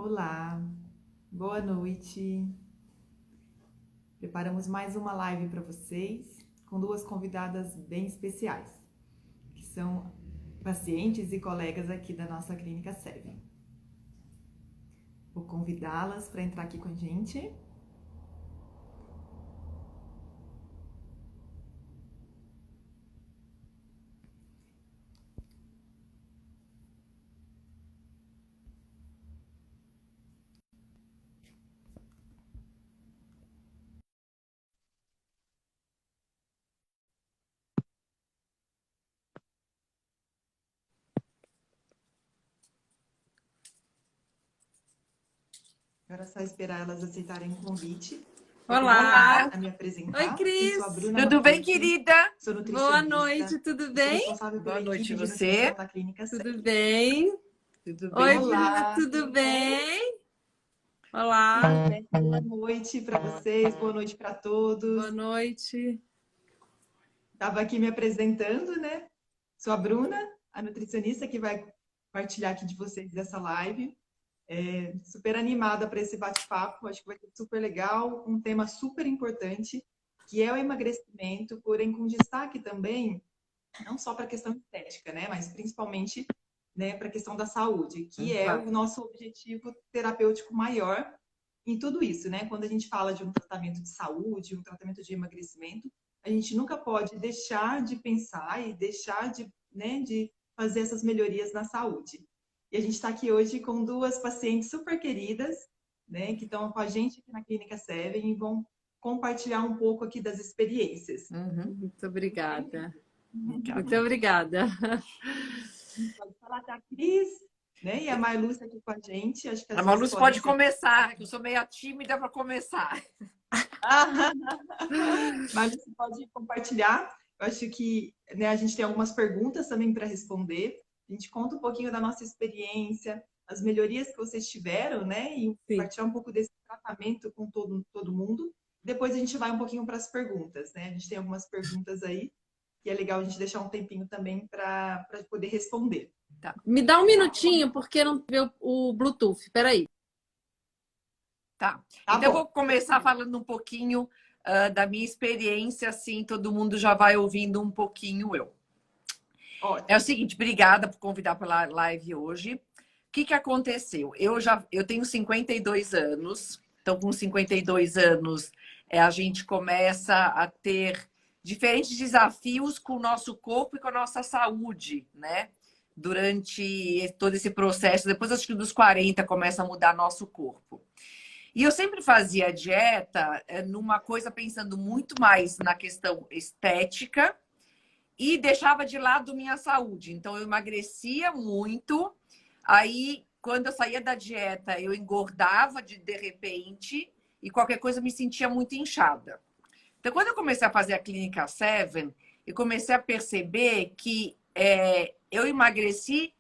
Olá, boa noite. Preparamos mais uma live para vocês com duas convidadas bem especiais, que são pacientes e colegas aqui da nossa Clínica Seven. Vou convidá-las para entrar aqui com a gente. Agora é só esperar elas aceitarem o convite. Olá! A me apresentar. Oi, Cris! Eu sou a Bruna Tudo bem, Matute, querida? sou nutricionista. Boa noite, tudo bem? Sou responsável pela Boa noite, equipe de você? nutrição da Clínica Seven. Tudo bem? Tudo Oi, bem? Olá, Bruna, tudo bem? Olá, Boa noite para vocês, boa noite para todos. boa noite. Estava aqui me apresentando, né? Sou a Bruna, a nutricionista que vai partilhar aqui de vocês dessa live. Super animada para esse bate-papo, acho que vai ser super legal, um tema super importante, que é o emagrecimento, porém com destaque também, não só para a questão estética, né? Mas principalmente, né, para a questão da saúde, que é o nosso objetivo terapêutico maior em tudo isso, né? Quando a gente fala de um tratamento de saúde, um tratamento de emagrecimento, a gente nunca pode deixar de pensar e deixar de, né, de fazer essas melhorias na saúde. E a gente está aqui hoje com duas pacientes super queridas, né, que estão com a gente aqui na Clínica Seven e vão compartilhar um pouco aqui das experiências. Muito obrigada. Obrigada. Muito obrigada. Pode falar da Cris, né? E a Marlúcia aqui com a gente. Acho que A Marluz pode começar, que eu sou meio tímida para começar. Marlúcia pode compartilhar. Eu acho que, né, a gente tem algumas perguntas também para responder. A gente conta um pouquinho da nossa experiência, as melhorias que vocês tiveram, né? E compartilhar um pouco desse tratamento com todo mundo. Depois a gente vai um pouquinho para as perguntas, né? A gente tem algumas perguntas aí. E é legal a gente deixar um tempinho também para poder responder. Tá. Me dá um minutinho, porque não vê o Bluetooth. Peraí. Tá. Então eu vou começar falando um pouquinho da minha experiência, assim, todo mundo já vai ouvindo um pouquinho eu. Ótimo. É o seguinte, obrigada por convidar pela live hoje. O que aconteceu? Eu tenho 52 anos, então com 52 anos a gente começa a ter diferentes desafios com o nosso corpo e com a nossa saúde, né? Durante todo esse processo, depois acho que dos 40 começa a mudar nosso corpo. E eu sempre fazia dieta numa coisa pensando muito mais na questão estética e deixava de lado minha saúde. Então eu emagrecia muito, aí quando eu saía da dieta eu engordava de repente e qualquer coisa eu me sentia muito inchada. Então quando eu comecei a fazer a Clínica Seven, eu comecei a perceber que eu emagreci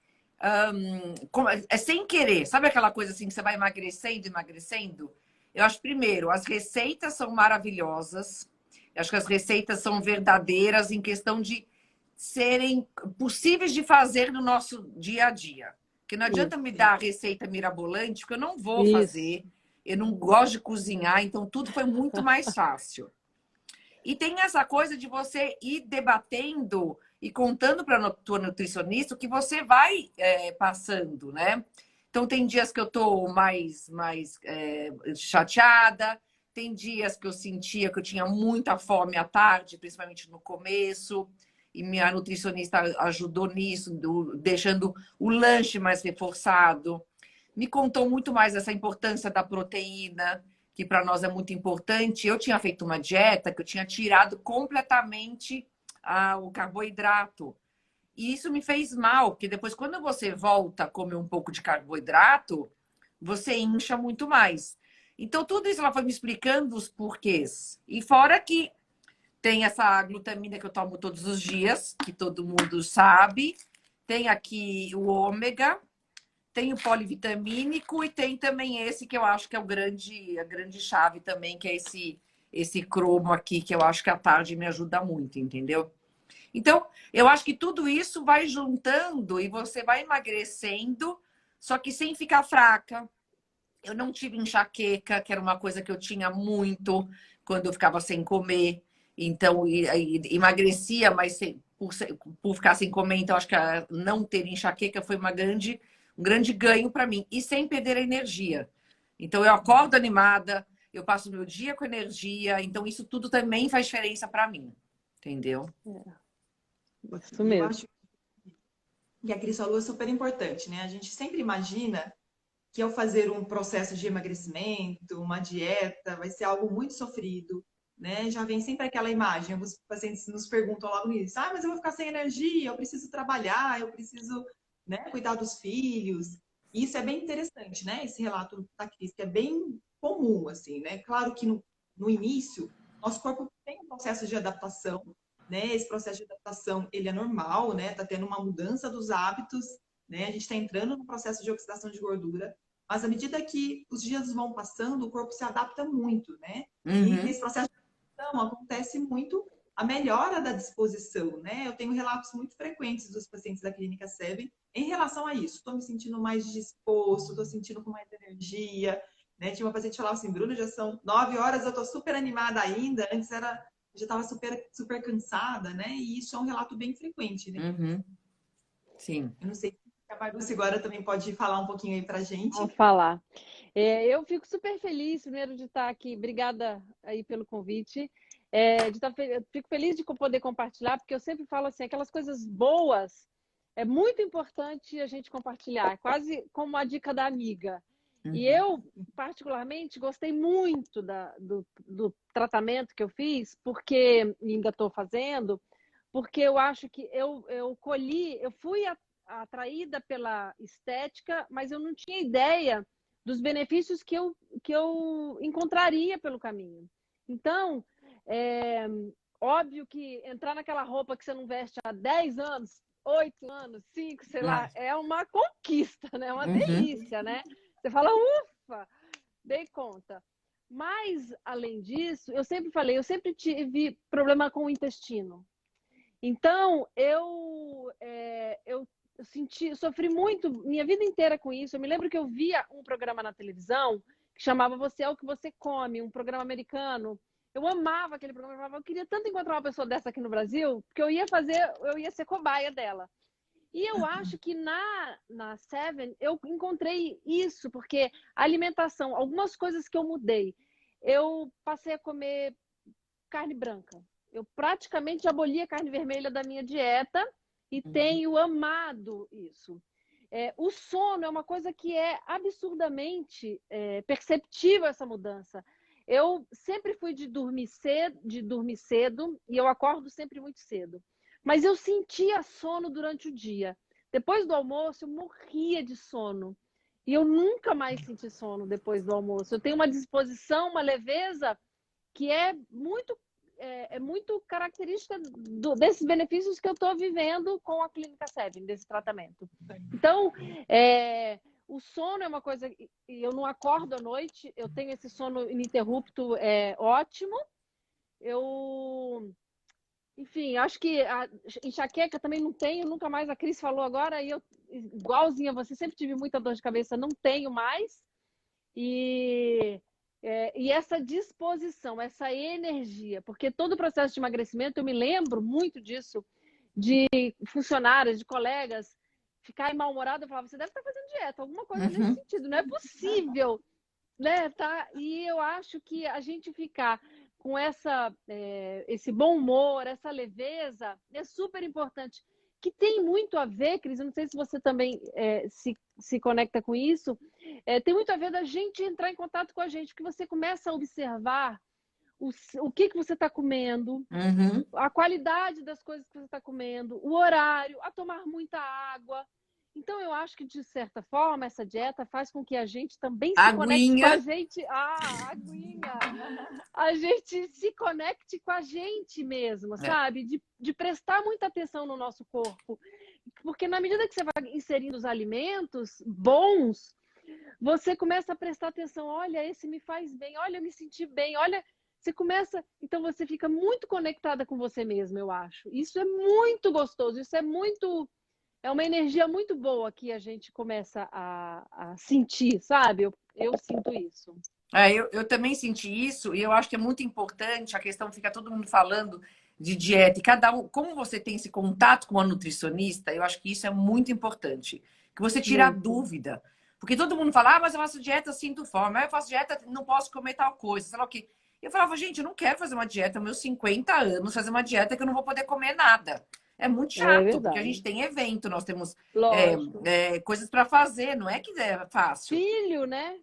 sem querer. Sabe aquela coisa assim que você vai emagrecendo, emagrecendo? Eu acho, primeiro, as receitas são maravilhosas. Eu acho que as receitas são verdadeiras em questão de serem possíveis de fazer no nosso dia a dia. Porque não adianta me dar a receita mirabolante, porque eu não vou fazer. Eu não gosto de cozinhar, então tudo foi muito mais fácil. E tem essa coisa de você ir debatendo e contando para a tua nutricionista o que você vai passando, né? Então, tem dias que eu tô mais chateada, tem dias que eu sentia que eu tinha muita fome à tarde, principalmente no começo, e minha nutricionista ajudou nisso, deixando o lanche mais reforçado. Me contou muito mais essa importância da proteína, que para nós é muito importante. Eu tinha feito uma dieta que eu tinha tirado completamente o carboidrato. E isso me fez mal, porque depois, quando você volta a comer um pouco de carboidrato, você incha muito mais. Então, tudo isso ela foi me explicando os porquês. E fora que tem essa glutamina que eu tomo todos os dias, que todo mundo sabe. Tem aqui o ômega, tem o polivitamínico e tem também esse que eu acho que é a grande chave também, que é esse cromo aqui, que eu acho que à tarde me ajuda muito, entendeu? Então, eu acho que tudo isso vai juntando e você vai emagrecendo, só que sem ficar fraca, Eu não tive enxaqueca, que era uma coisa que eu tinha muito quando eu ficava sem comer. Então, emagrecia, mas por ficar sem comer, então acho que não ter enxaqueca foi um grande ganho para mim. E sem perder a energia. Então, eu acordo animada, eu passo o meu dia com energia. Então, isso tudo também faz diferença para mim. Entendeu? Isso Eu mesmo. acho que a Cris falou é super importante, né? A gente sempre imagina que ao fazer um processo de emagrecimento, uma dieta, vai ser algo muito sofrido, né? Já vem sempre aquela imagem, alguns pacientes nos perguntam logo nisso, ah, mas eu vou ficar sem energia, eu preciso trabalhar, eu preciso, né, cuidar dos filhos. E isso é bem interessante, né? Esse relato da Cris, que é bem comum, assim, né? Claro que no início, nosso corpo tem um processo de adaptação, né? Esse processo de adaptação, ele é normal, né? Tá tendo uma mudança dos hábitos, né? A gente está entrando no processo de oxidação de gordura, mas à medida que os dias vão passando, o corpo se adapta muito, né? E Uhum. nesse processo de adaptação acontece muito a melhora da disposição, né? Eu tenho relatos muito frequentes dos pacientes da clínica SEB em relação a isso. Estou me sentindo mais disposto, estou sentindo com mais energia, né? Tinha uma paciente que falava assim, Bruna, já são 9 horas, eu estou super animada ainda. Antes já estava super cansada, né? E isso é um relato bem frequente, né? Uhum. Sim. Eu não sei se a Marluce agora também pode falar um pouquinho aí pra gente. Vamos falar. Eu fico super feliz, primeiro, de estar aqui. Obrigada aí pelo convite. Fico feliz de poder compartilhar, porque eu sempre falo assim, aquelas coisas boas, é muito importante a gente compartilhar, quase como a dica da amiga. E Uhum. eu, particularmente, gostei muito do tratamento que eu fiz, porque ainda estou fazendo, porque eu acho que eu fui atraída pela estética, mas eu não tinha ideia dos benefícios que eu encontraria pelo caminho. Então, óbvio que entrar naquela roupa que você não veste há 10 anos, 8 anos, 5, sei lá, é uma conquista, né? É uma Uhum. delícia, né? Você fala, ufa, dei conta. Mas, além disso, eu sempre tive problema com o intestino. Então, eu sofri muito minha vida inteira com isso. Eu me lembro que eu via um programa na televisão que chamava Você é o que você come, um programa americano. Eu amava aquele programa, eu queria tanto encontrar uma pessoa dessa aqui no Brasil, porque eu ia ser cobaia dela. E eu acho que na Seven eu encontrei isso, porque a alimentação, algumas coisas que eu mudei. Eu passei a comer carne branca. Eu praticamente aboli a carne vermelha da minha dieta e tenho amado isso. O sono é uma coisa que é absurdamente perceptível, essa mudança. Eu sempre fui de dormir cedo e eu acordo sempre muito cedo. Mas eu sentia sono durante o dia. Depois do almoço, eu morria de sono. E eu nunca mais senti sono depois do almoço. Eu tenho uma disposição, uma leveza que é muito característica desses benefícios que eu estou vivendo com a Clínica Seven, desse tratamento. Então, o sono é uma coisa, e eu não acordo à noite, eu tenho esse sono ininterrupto ótimo. Enfim, acho que a enxaqueca também não tenho, nunca mais. A Cris falou agora, e eu, igualzinha a você, sempre tive muita dor de cabeça, não tenho mais. E essa disposição, essa energia, porque todo o processo de emagrecimento, eu me lembro muito disso, de funcionários, de colegas, ficarem mal-humorados, eu falava, você deve estar fazendo dieta, alguma coisa nesse sentido, não é possível, né? Tá? E eu acho que a gente ficar com esse bom humor, essa leveza, é super importante. Que tem muito a ver, Cris, eu não sei se você também se conecta com isso, tem muito a ver da gente entrar em contato com a gente, porque você começa a observar o que você está comendo, Uhum. a qualidade das coisas que você está comendo, o horário, a tomar muita água. Então, eu acho que, de certa forma, essa dieta faz com que a gente também se conecte com a Aguinha. gente. Aguinha! A gente se conecte com a gente mesmo, sabe? De prestar muita atenção no nosso corpo. Porque na medida que você vai inserindo os alimentos bons, você começa a prestar atenção. Olha, esse me faz bem. Olha, eu me senti bem. Olha, você começa... Então, você fica muito conectada com você mesmo, eu acho. Isso é muito gostoso. Isso é muito é uma energia muito boa que a gente começa a sentir, sabe? Eu sinto isso. Eu também senti isso, e eu acho que é muito importante a questão, fica todo mundo falando de dieta, e cada um, como você tem esse contato com a nutricionista, eu acho que isso é muito importante, que você tira a Muito. dúvida. Porque todo mundo fala, mas eu faço dieta, sinto fome, eu faço dieta, não posso comer tal coisa, sei lá o quê. Eu falava, gente, eu não quero fazer uma dieta, meus 50 anos, fazer uma dieta que eu não vou poder comer nada. É muito É chato, porque a gente verdade. tem evento, nós temos Lógico. coisas para fazer, não é que é fácil. Filho, né?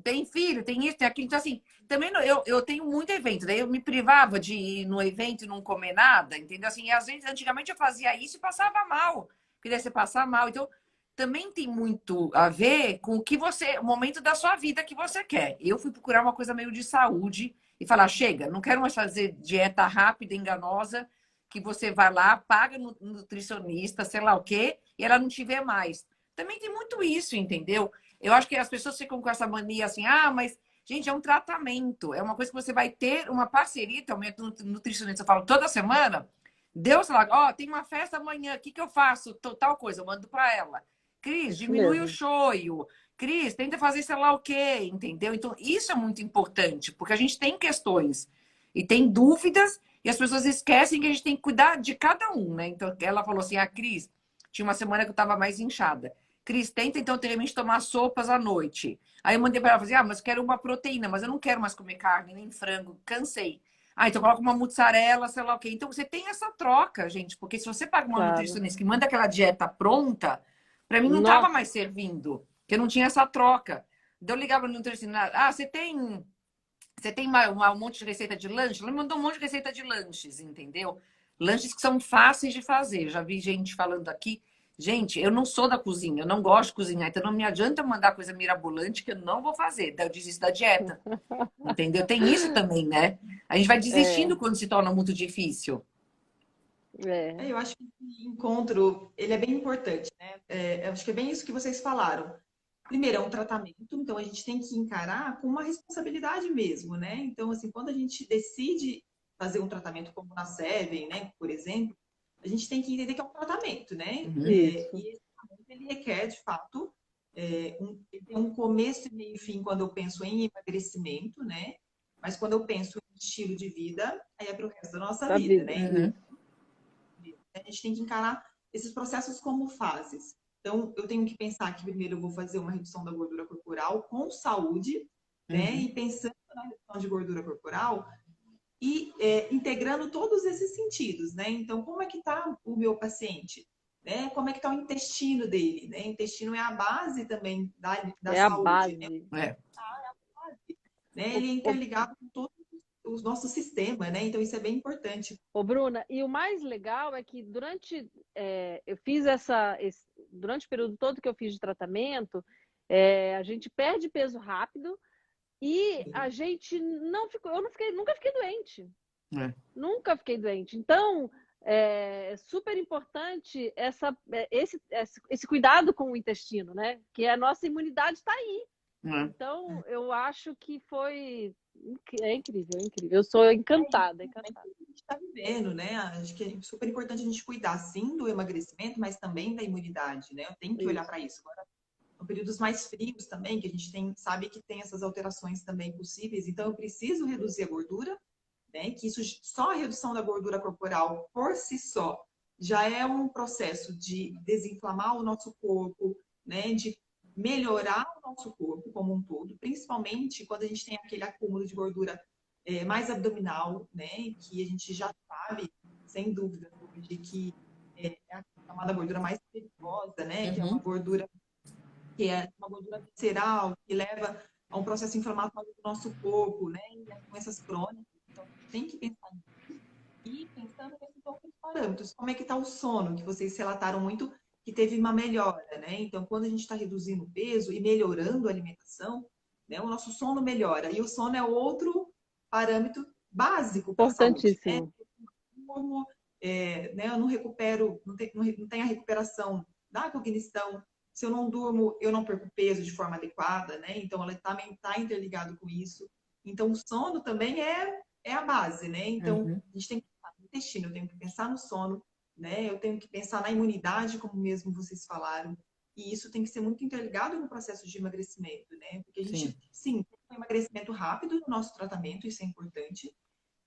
Tem filho, tem isso, tem aquilo. Então, assim, também eu tenho muito evento. Daí eu me privava de ir no evento e não comer nada, entendeu? Assim, e às vezes, antigamente eu fazia isso e passava mal. Queria você passar mal. Então, também tem muito a ver com o que você, o momento da sua vida que você quer. Eu fui procurar uma coisa meio de saúde e falar: chega, não quero mais fazer dieta rápida, enganosa, que você vai lá, paga no nutricionista, sei lá o quê, e ela não te vê mais. Também tem muito isso, entendeu? Eu acho que as pessoas ficam com essa mania assim, mas, gente, é um tratamento, é uma coisa que você vai ter uma parceria também com o nutricionista. Eu falo toda semana, Deus lá, tem uma festa amanhã, o que que eu faço? Tal coisa, eu mando para ela. Cris, Isso diminui o mesmo. shoyu. Cris, tenta fazer sei lá o quê, entendeu? Então, isso é muito importante, porque a gente tem questões e tem dúvidas, e as pessoas esquecem que a gente tem que cuidar de cada um, né? Então, ela falou assim, Cris, tinha uma semana que eu estava mais inchada. Cris, tenta então de repente tomar sopas à noite. Aí eu mandei para ela, falei, mas quero uma proteína, mas eu não quero mais comer carne, nem frango, cansei. Então coloca uma mussarela, sei lá o quê. Então você tem essa troca, gente, porque se você paga uma Claro. nutricionista que manda aquela dieta pronta, para mim não estava Nossa. mais servindo, porque não tinha essa troca. Então eu ligava no nutricionista, você tem um monte de receita de lanche? Ela me mandou um monte de receita de lanches, entendeu? Lanches que são fáceis de fazer. Já vi gente falando aqui. Gente, eu não sou da cozinha, eu não gosto de cozinhar, então não me adianta mandar coisa mirabolante que eu não vou fazer. Daí eu desisto da dieta, entendeu? Tem isso também, né? A gente vai É, desistindo quando se torna muito difícil. é. Eu acho que esse encontro, ele é bem importante, né? Eu acho que é bem isso que vocês falaram. Primeiro, é um tratamento, então a gente tem que encarar com uma responsabilidade mesmo, né? Então, assim, quando a gente decide fazer um tratamento como na Seven, né, por exemplo, a gente tem que entender que é um tratamento, né? Uhum. Isso. E esse tratamento, ele requer, de fato, ele tem um começo e meio e fim quando eu penso em emagrecimento, né? Mas quando eu penso em estilo de vida, aí é para o resto da nossa Da vida, vida. né? Uhum. A gente tem que encarar esses processos como fases. Então, eu tenho que pensar que primeiro eu vou fazer uma redução da gordura corporal com saúde, né? Uhum. E pensando na redução de gordura corporal e integrando todos esses sentidos, né? Então, como é que está o meu paciente? Né? Como é que está o intestino dele? Né? O intestino é a base também da É a saúde, né? base. É. Ele é Ô, interligado com todo o nosso sistema, né? Então, isso é bem importante. Bruna, e o mais legal é que eu fiz durante o período todo que eu fiz de tratamento, a gente perde peso rápido e a gente não ficou, nunca fiquei doente. É. Nunca fiquei doente. Então, é super importante esse cuidado com o intestino, né? Que a nossa imunidade está aí. É. Então, eu acho que é incrível, é incrível. Eu sou encantada, encantada. A gente está vivendo, né? Acho que é super importante a gente cuidar, sim, do emagrecimento, mas também da imunidade, né? Eu tenho que olhar Isso. para isso. Agora, em períodos mais frios também, que a gente sabe que tem essas alterações também possíveis, então eu preciso reduzir a gordura, né? Que isso, só a redução da gordura corporal por si só já é um processo de desinflamar o nosso corpo, né? De melhorar o nosso corpo como um todo, principalmente quando a gente tem aquele acúmulo de gordura mais abdominal, né? Que a gente já sabe, sem dúvida, de que é a chamada gordura mais perigosa, né? Que é uma Uhum. gordura visceral, que leva a um processo inflamatório do nosso corpo, né? E as doenças crônicas. Então, tem que pensar nisso. E pensando nesses outros parâmetros, como é que está o sono, que vocês relataram muito que teve uma melhora, né? Então, quando a gente está reduzindo o peso e melhorando a alimentação, né, o nosso sono melhora. E o sono é outro parâmetro básico para a saúde, né? Importantíssimo. Como, né, eu não recupero, não tem a recuperação da cognição. Se eu não durmo, eu não perco peso de forma adequada, né? Então, ela também está interligado com isso. Então, o sono também é a base, né? Então, Uhum. a gente tem que pensar no intestino, eu tenho que pensar no sono, né? Eu tenho que pensar na imunidade, como mesmo vocês falaram. E isso tem que ser muito interligado no processo de emagrecimento, né? Porque a gente, sim, tem um emagrecimento rápido no nosso tratamento, isso é importante.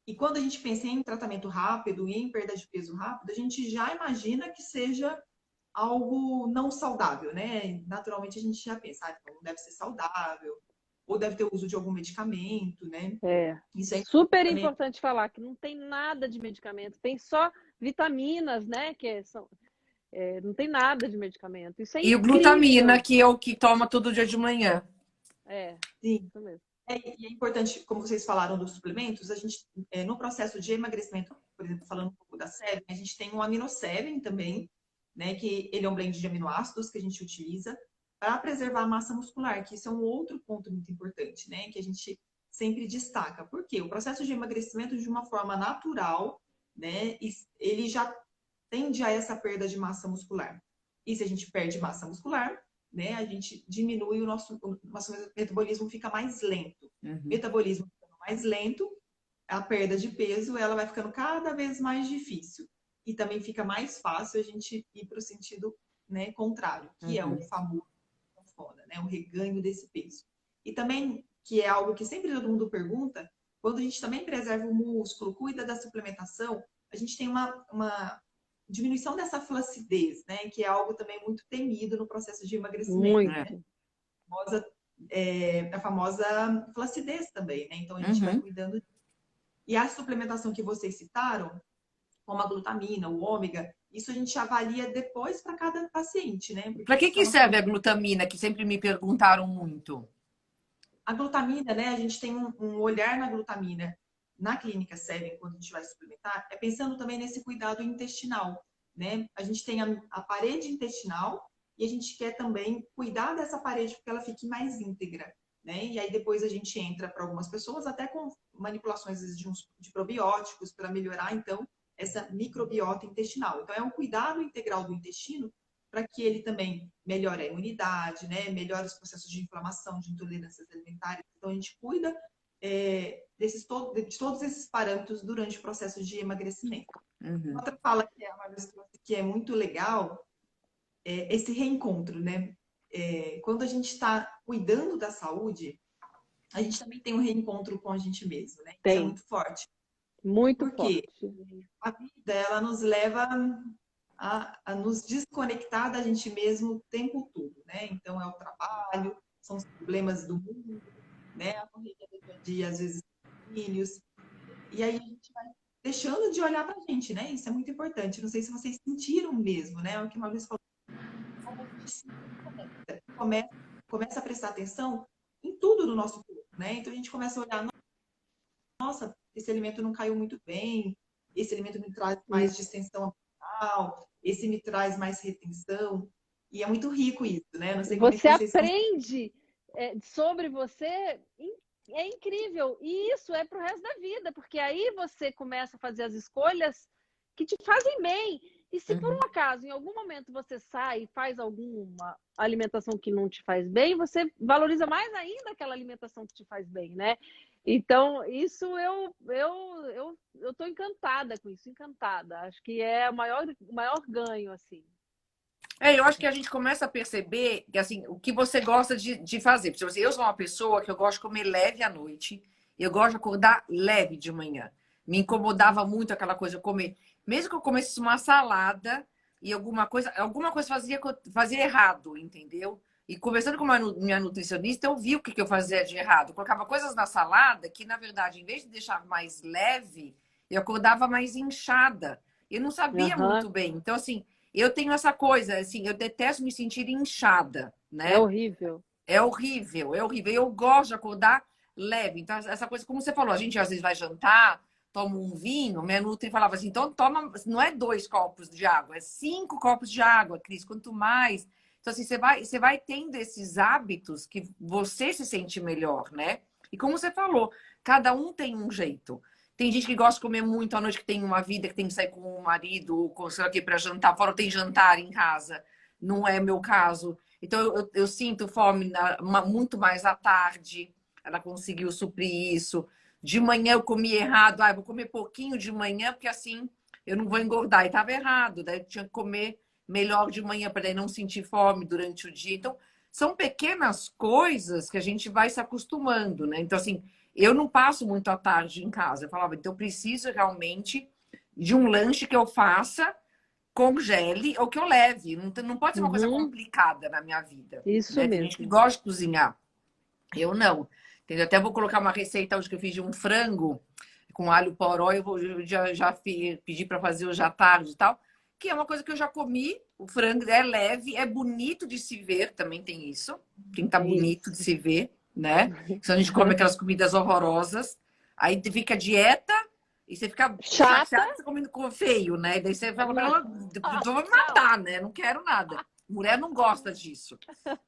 E quando a gente pensa em tratamento rápido e em perda de peso rápido, a gente já imagina que seja algo não saudável, né? Naturalmente a gente já pensa, então não deve ser saudável, ou deve ter uso de algum medicamento, né? Isso é Super também. importante falar que não tem nada de medicamento, tem só vitaminas, né? Não tem nada de medicamento. Isso é E o incrível. glutamina, que é o que toma todo dia de manhã. Sim. Isso mesmo. E é importante, como vocês falaram dos suplementos, a gente, no processo de emagrecimento, por exemplo, falando um pouco da Sevin, a gente tem o AminoSevin também, né, que ele é um blend de aminoácidos que a gente utiliza para preservar a massa muscular, que isso é um outro ponto muito importante, né, que a gente sempre destaca. Por quê? O processo de emagrecimento, de uma forma natural, né, ele já tende a essa perda de massa muscular. E se a gente perde massa muscular, né, a gente diminui o nosso metabolismo, fica mais lento. Metabolismo ficando mais lento, a perda de peso ela vai ficando cada vez mais difícil. E também fica mais fácil a gente ir para o sentido, né, contrário, que é o famoso foda, né, o reganho desse peso. E também, que é algo que sempre todo mundo pergunta, quando a gente também preserva o músculo, cuida da suplementação, a gente tem uma diminuição dessa flacidez, né? Que é algo também muito temido no processo de emagrecimento. Muito. Né? A famosa flacidez também, né? Então a gente vai cuidando. E a suplementação que vocês citaram, como a glutamina, o ômega, isso a gente avalia depois para cada paciente, né? Para que serve a glutamina, que sempre me perguntaram muito? A glutamina, né? A gente tem um olhar na glutamina na clínica Sevin, quando a gente vai suplementar, é pensando também nesse cuidado intestinal, né? A gente tem a parede intestinal e a gente quer também cuidar dessa parede porque ela fique mais íntegra, né? E aí depois a gente entra para algumas pessoas até com manipulações de probióticos para melhorar, então, essa microbiota intestinal. Então, é um cuidado integral do intestino para que ele também melhore a imunidade, né? Melhore os processos de inflamação, de intolerâncias alimentares. Então, a gente cuida de todos esses parâmetros durante o processo de emagrecimento. Outra fala que é muito legal é esse reencontro, né? Quando a gente está cuidando da saúde, a gente também tem um reencontro com a gente mesmo, né? Isso é muito forte. Muito Porque forte. a vida, ela nos leva a nos desconectar da gente mesmo o tempo todo, né? Então, é o trabalho, são os problemas do mundo, né? A correria do dia a dia, às vezes, filhos. E aí a gente vai deixando de olhar pra gente, né? Isso é muito importante. Não sei se vocês sentiram mesmo, né? O que o Maurício falou. Como a gente se começa a prestar atenção em tudo do nosso corpo, né? Então a gente começa a olhar, nossa, esse alimento não caiu muito bem, esse alimento me traz mais distensão abdominal, esse me traz mais retenção. E é muito rico isso, né? Não sei como é que Você vocês aprende sobre você, é incrível. E isso é para o resto da vida, porque aí você começa a fazer as escolhas que te fazem bem. E se por um acaso, em algum momento, você sai e faz alguma alimentação que não te faz bem, você valoriza mais ainda aquela alimentação que te faz bem, né? Então, isso eu tô encantada com isso, encantada. Acho que é o maior ganho, assim. Eu acho que a gente começa a perceber que, assim, o que você gosta de fazer. Porque eu sou uma pessoa que eu gosto de comer leve à noite. Eu gosto de acordar leve de manhã. Me incomodava muito aquela coisa de comer. Mesmo que eu comesse uma salada e alguma coisa fazia errado, entendeu? E conversando com minha nutricionista, eu vi o que eu fazia de errado. Eu colocava coisas na salada que, na verdade, em vez de deixar mais leve, eu acordava mais inchada. Eu não sabia muito bem. Então, assim, eu tenho essa coisa, assim, eu detesto me sentir inchada, né? É horrível. É horrível, é horrível. Eu gosto de acordar leve. Então, essa coisa, como você falou, a gente às vezes vai jantar, toma um vinho, minha nutri falava assim, então toma, não é 2 copos de água, é 5 copos de água, Cris, quanto mais. Então, assim, você vai tendo esses hábitos que você se sente melhor, né? E como você falou, cada um tem um jeito. Tem gente que gosta de comer muito à noite, que tem uma vida, que tem que sair com o marido, ou com sei lá o que, para jantar. Fora tem jantar em casa. Não é meu caso. Então, eu sinto fome muito mais à tarde. Ela conseguiu suprir isso. De manhã eu comi errado. Vou comer pouquinho de manhã, porque assim eu não vou engordar. E estava errado, daí eu tinha que comer melhor de manhã para daí não sentir fome durante o dia. Então, são pequenas coisas que a gente vai se acostumando, né? Então, assim, eu não passo muito à tarde em casa. Eu falava, então eu preciso realmente de um lanche que eu faça, congele ou que eu leve. Não pode ser uma coisa Uhum, complicada na minha vida, isso né? Tem gente que mesmo. gosta de cozinhar. Eu não. Entendeu? Até vou colocar uma receita hoje que eu fiz de um frango com alho poró. Eu já pedi para fazer hoje à tarde e tal. Que é uma coisa que eu já comi. O frango é leve, é bonito de se ver. Também tem isso. Tem que estar Tem bonito isso. de se ver, né? Senão a gente come aquelas comidas horrorosas. Aí fica dieta e você fica Chata. chateado, você comendo feio, né? E daí você fala pra Não. ela, vou me matar, né? Não quero nada. Mulher não gosta disso.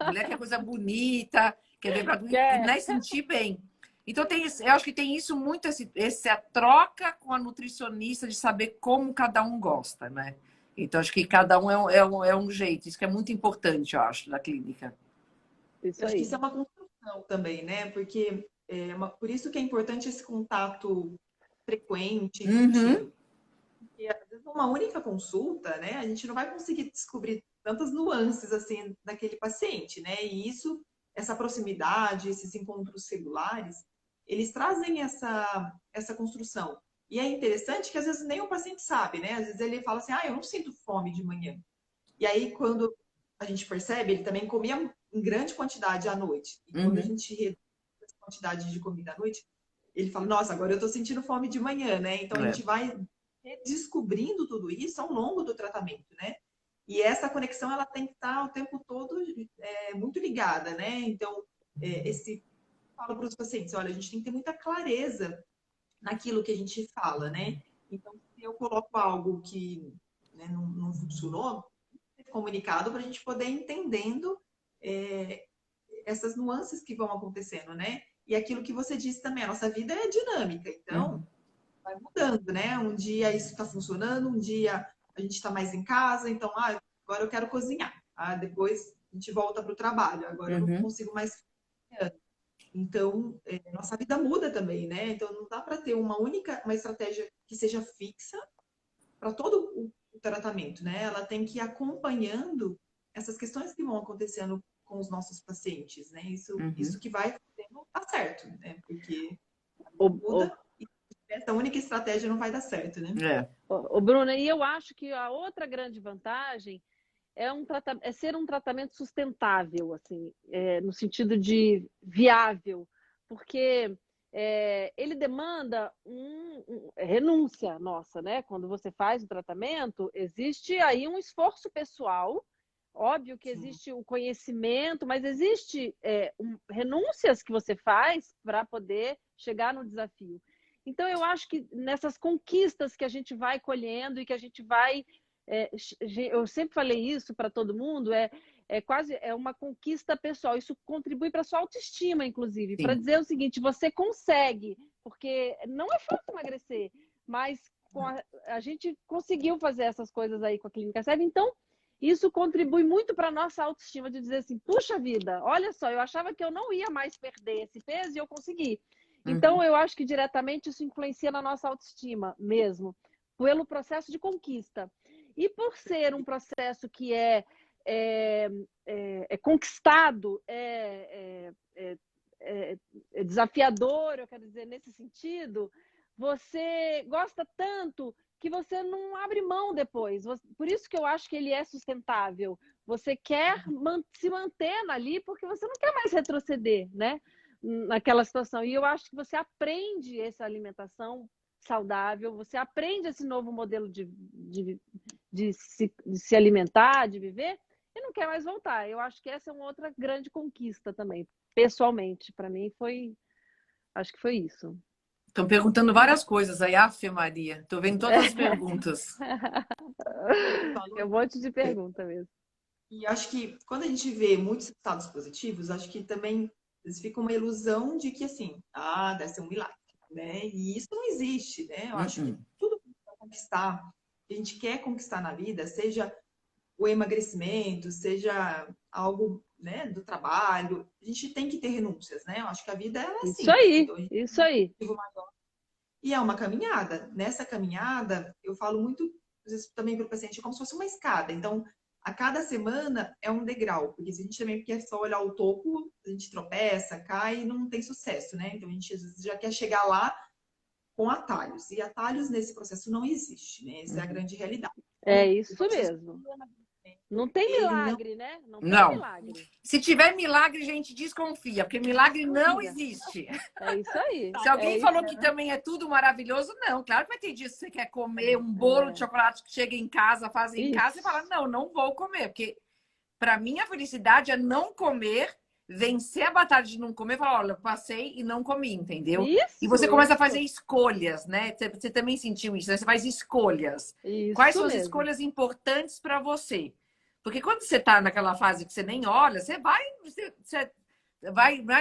Mulher quer coisa bonita, quer ver pra Quer. né, sentir bem. Então, eu acho que tem isso muito, essa troca com a nutricionista de saber como cada um gosta, né? Então, acho que cada um é um jeito. Isso que é muito importante, eu acho, da clínica. Isso Eu acho que aí. isso é uma construção também, né? Porque por isso que é importante esse contato frequente e Uhum, contínuo. E às vezes numa única consulta, né, a gente não vai conseguir descobrir tantas nuances assim daquele paciente, né? E essa proximidade, esses encontros regulares, eles trazem essa construção. E é interessante que às vezes nem o paciente sabe, né? Às vezes ele fala assim: "Ah, eu não sinto fome de manhã". E aí quando a gente percebe, ele também comia em grande quantidade à noite. E quando a uhum, gente reduz essa quantidade de comida à noite, ele fala: "Nossa, agora eu tô sentindo fome de manhã", né? Então a é. gente vai descobrindo tudo isso ao longo do tratamento, né? E essa conexão ela tem que estar o tempo todo muito ligada, né? Então, fala para os pacientes, olha, a gente tem que ter muita clareza naquilo que a gente fala, né? Então, se eu coloco algo que né, não funcionou, ser comunicado para a gente poder ir entendendo é, essas nuances que vão acontecendo, né? E aquilo que você disse também, a nossa vida é dinâmica, então Uhum, vai mudando, né? Um dia isso está funcionando, um dia a gente está mais em casa, então, agora eu quero cozinhar. Depois a gente volta para o trabalho, agora eu não uhum, consigo mais. Então, nossa vida muda também, né? Então, não dá para ter uma estratégia que seja fixa para todo o tratamento, né? Ela tem que ir acompanhando essas questões que vão acontecendo com os nossos pacientes, né? Isso uhum. que vai fazendo tá certo, né? Porque a Ô, vida ô, muda e essa única estratégia não vai dar certo, né? É. Bruna, e eu acho que a outra grande vantagem é ser um tratamento sustentável, assim, no sentido de viável, porque ele demanda renúncia nossa, né? Quando você faz o tratamento, existe aí um esforço pessoal, óbvio que Sim. existe o conhecimento, mas existe renúncias que você faz para poder chegar no desafio. Então, eu acho que nessas conquistas que a gente vai colhendo e que a gente vai eu sempre falei isso para todo mundo, quase uma conquista pessoal. Isso contribui para a sua autoestima, inclusive, para Sim. dizer o seguinte: você consegue, porque não é fácil emagrecer, mas a gente conseguiu fazer essas coisas aí com a Clínica Serve, então isso contribui muito para a nossa autoestima, de dizer assim, puxa vida, olha só, eu achava que eu não ia mais perder esse peso e eu consegui. Uhum, Então, eu acho que diretamente isso influencia na nossa autoestima mesmo, pelo processo de conquista. E por ser um processo que é conquistado, é desafiador, eu quero dizer, nesse sentido, você gosta tanto que você não abre mão depois. Por isso que eu acho que ele é sustentável. Você quer se manter ali porque você não quer mais retroceder, né? Naquela situação. E eu acho que você aprende essa alimentação saudável, você aprende esse novo modelo de se alimentar, de viver, e não quer mais voltar. Eu acho que essa é uma outra grande conquista também, pessoalmente. Para mim acho que foi isso. estão perguntando várias coisas aí, Ave Maria. Estou vendo todas as perguntas. Você falou, É um monte de pergunta mesmo. e acho que quando a gente vê muitos resultados positivos, acho que também fica uma ilusão de que assim, deve ser um milagre, né? E isso não existe, né? Eu acho que Uhum. tudo que a gente vai conquistar, que a gente quer conquistar na vida, seja o emagrecimento, seja algo, né, do trabalho, a gente tem que ter renúncias, né? Eu acho que a vida ela é Isso assim. aí, Então a gente tem isso um aí. objetivo maior E é uma caminhada. Nessa caminhada, eu falo muito, às vezes, também para o paciente, como se fosse uma escada. Então, a cada semana é um degrau, porque se a gente também quer só olhar o topo, a gente tropeça, cai e não tem sucesso, né? Então, a gente às vezes já quer chegar lá com atalhos. E atalhos nesse processo não existe, né? Essa é a grande realidade. É Então, isso mesmo. Não tem milagre, né? Não tem Não. milagre. Se tiver milagre, a gente desconfia, porque milagre não Desconfia. existe. É isso aí. Se alguém É falou isso. que também é tudo maravilhoso, não. Claro que vai ter dias que você quer comer um bolo de chocolate que chega em casa, faz em casa e fala, não, não vou comer. Porque para mim a felicidade é não comer, vencer a batalha de não comer, falar, olha, passei e não comi, entendeu? Isso, E você começa a isso. fazer escolhas, né? Você também sentiu isso, né? Você faz escolhas. Isso Quais são as mesmo. escolhas importantes para você? Porque quando você está naquela fase que você nem olha, você vai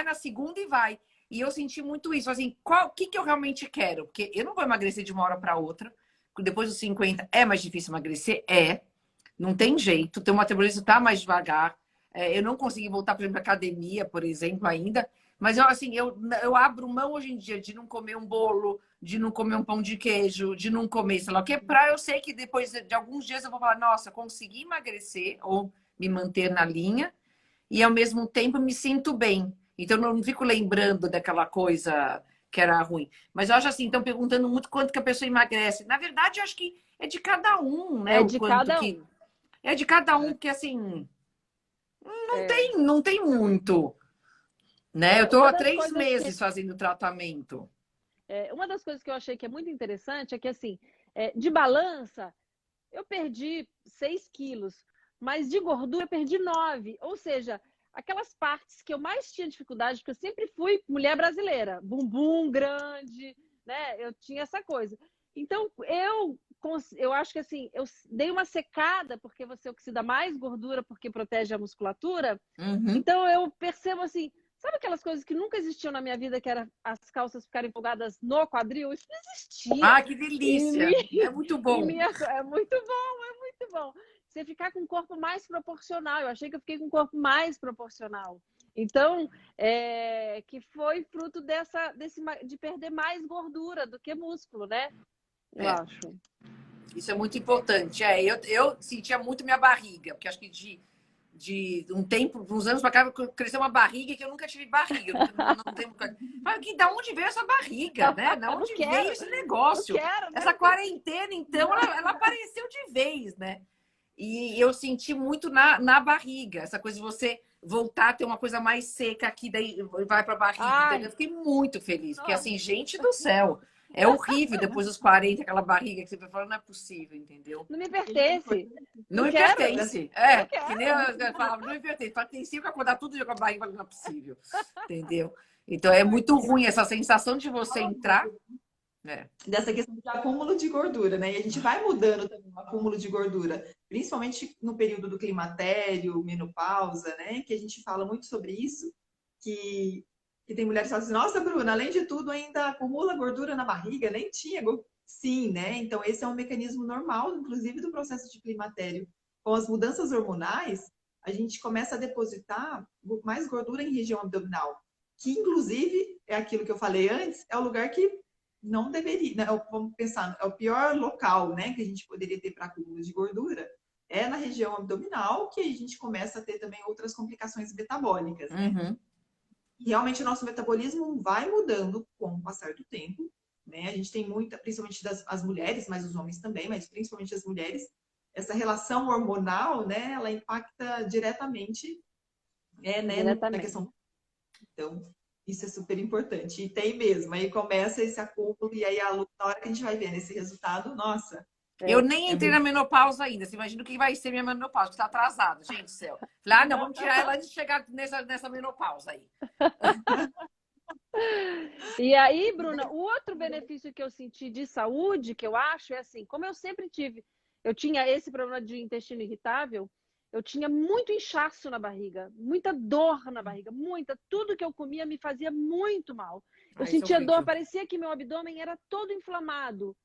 na segunda e vai. E eu senti muito isso, assim, o que eu realmente quero? Porque eu não vou emagrecer de uma hora para outra. Depois dos 50 é mais difícil emagrecer? É. Não tem jeito. Teu metabolismo está mais devagar. Eu não consegui voltar, por exemplo, à academia, por exemplo, ainda. Mas eu, assim, eu abro mão hoje em dia de não comer um bolo, de não comer um pão de queijo, de não comer, sei lá o que, pra eu sei que depois de alguns dias eu vou falar, nossa, consegui emagrecer ou me manter na linha e ao mesmo tempo me sinto bem. Então eu não fico lembrando daquela coisa que era ruim. Mas eu acho assim, estão perguntando muito quanto que a pessoa emagrece. Na verdade, eu acho que é de cada um, né? É O de quanto cada que. um. É de cada um, porque assim, É. não tem muito. Né? Eu tô Uma há das 3 meses fazendo tratamento. uma das coisas que eu achei que é muito interessante é que, assim, de balança, eu perdi 6 quilos, mas de gordura eu perdi 9. Ou seja, aquelas partes que eu mais tinha dificuldade, porque eu sempre fui mulher brasileira, bumbum grande, né? Eu tinha essa coisa. Então, eu acho que assim, eu dei uma secada, porque você oxida mais gordura, porque protege a musculatura. Uhum. Então, eu percebo assim, sabe aquelas coisas que nunca existiam na minha vida, que era as calças ficarem folgadas no quadril? Isso não existia. Ah, que delícia! É muito bom. É muito bom, é muito bom. Você ficar com um corpo mais proporcional. Eu achei que eu fiquei com um corpo mais proporcional. Então, que foi fruto de perder mais gordura do que músculo, né? Eu É, acho. isso é muito importante. Eu sentia muito minha barriga, porque acho que de um tempo, uns anos para cá, cresceu uma barriga que eu nunca tive barriga. Não tenho... Mas da onde veio essa barriga, né? Da Não onde veio quero, esse não negócio? quero. Essa quarentena, então, ela apareceu de vez, né? E eu senti muito na barriga, essa coisa de você voltar a ter uma coisa mais seca aqui, daí vai para a barriga. Então, eu Ai, fiquei muito feliz, porque nossa, assim, gente do céu, é horrível depois dos 40, aquela barriga que você vai falando, não é possível, entendeu? não me pertence. Não Não me quero, pertence. não Que nem quero. eu falava, não me pertence. Tem 5 acordar tudo dia com a barriga, falando, não é possível, entendeu? Então é muito ruim essa sensação de você entrar, né? Dessa questão de acúmulo de gordura, né? E a gente vai mudando também o acúmulo de gordura, principalmente no período do climatério, menopausa, né? Que a gente fala muito sobre isso, que tem mulheres que falam assim, nossa, Bruna, além de tudo, ainda acumula gordura na barriga, nem tinha. Sim, né? Então, esse é um mecanismo normal, inclusive, do processo de climatério. Com as mudanças hormonais, a gente começa a depositar mais gordura em região abdominal, que, inclusive, é aquilo que eu falei antes, é o lugar que não deveria, né? Vamos pensar, é o pior local, né, que a gente poderia ter para acúmulo de gordura, é na região abdominal, que a gente começa a ter também outras complicações metabólicas, né? Uhum. E realmente o nosso metabolismo vai mudando com o passar do tempo, né? A gente tem muita, principalmente as mulheres, mas os homens também, mas principalmente as mulheres, essa relação hormonal, né, ela impacta diretamente, né, na Diretamente. questão. Então, isso é super importante. E tem mesmo. Aí começa esse acúmulo, e aí na hora que a gente vai vendo esse resultado, nossa, Eu nem é entrei muito. na menopausa ainda. Você imagina o que vai ser minha menopausa, que está atrasada, gente do céu. Falei, não, vamos tirar ela antes de chegar nessa menopausa aí. E aí, Bruna, o outro benefício que eu senti de saúde, que eu acho, é assim, como eu sempre tive, eu tinha esse problema de intestino irritável, eu tinha muito inchaço na barriga, muita dor na barriga, muita. Tudo que eu comia me fazia muito mal. Eu Isso é sentia dor, horrível. parecia que meu abdômen era todo inflamado.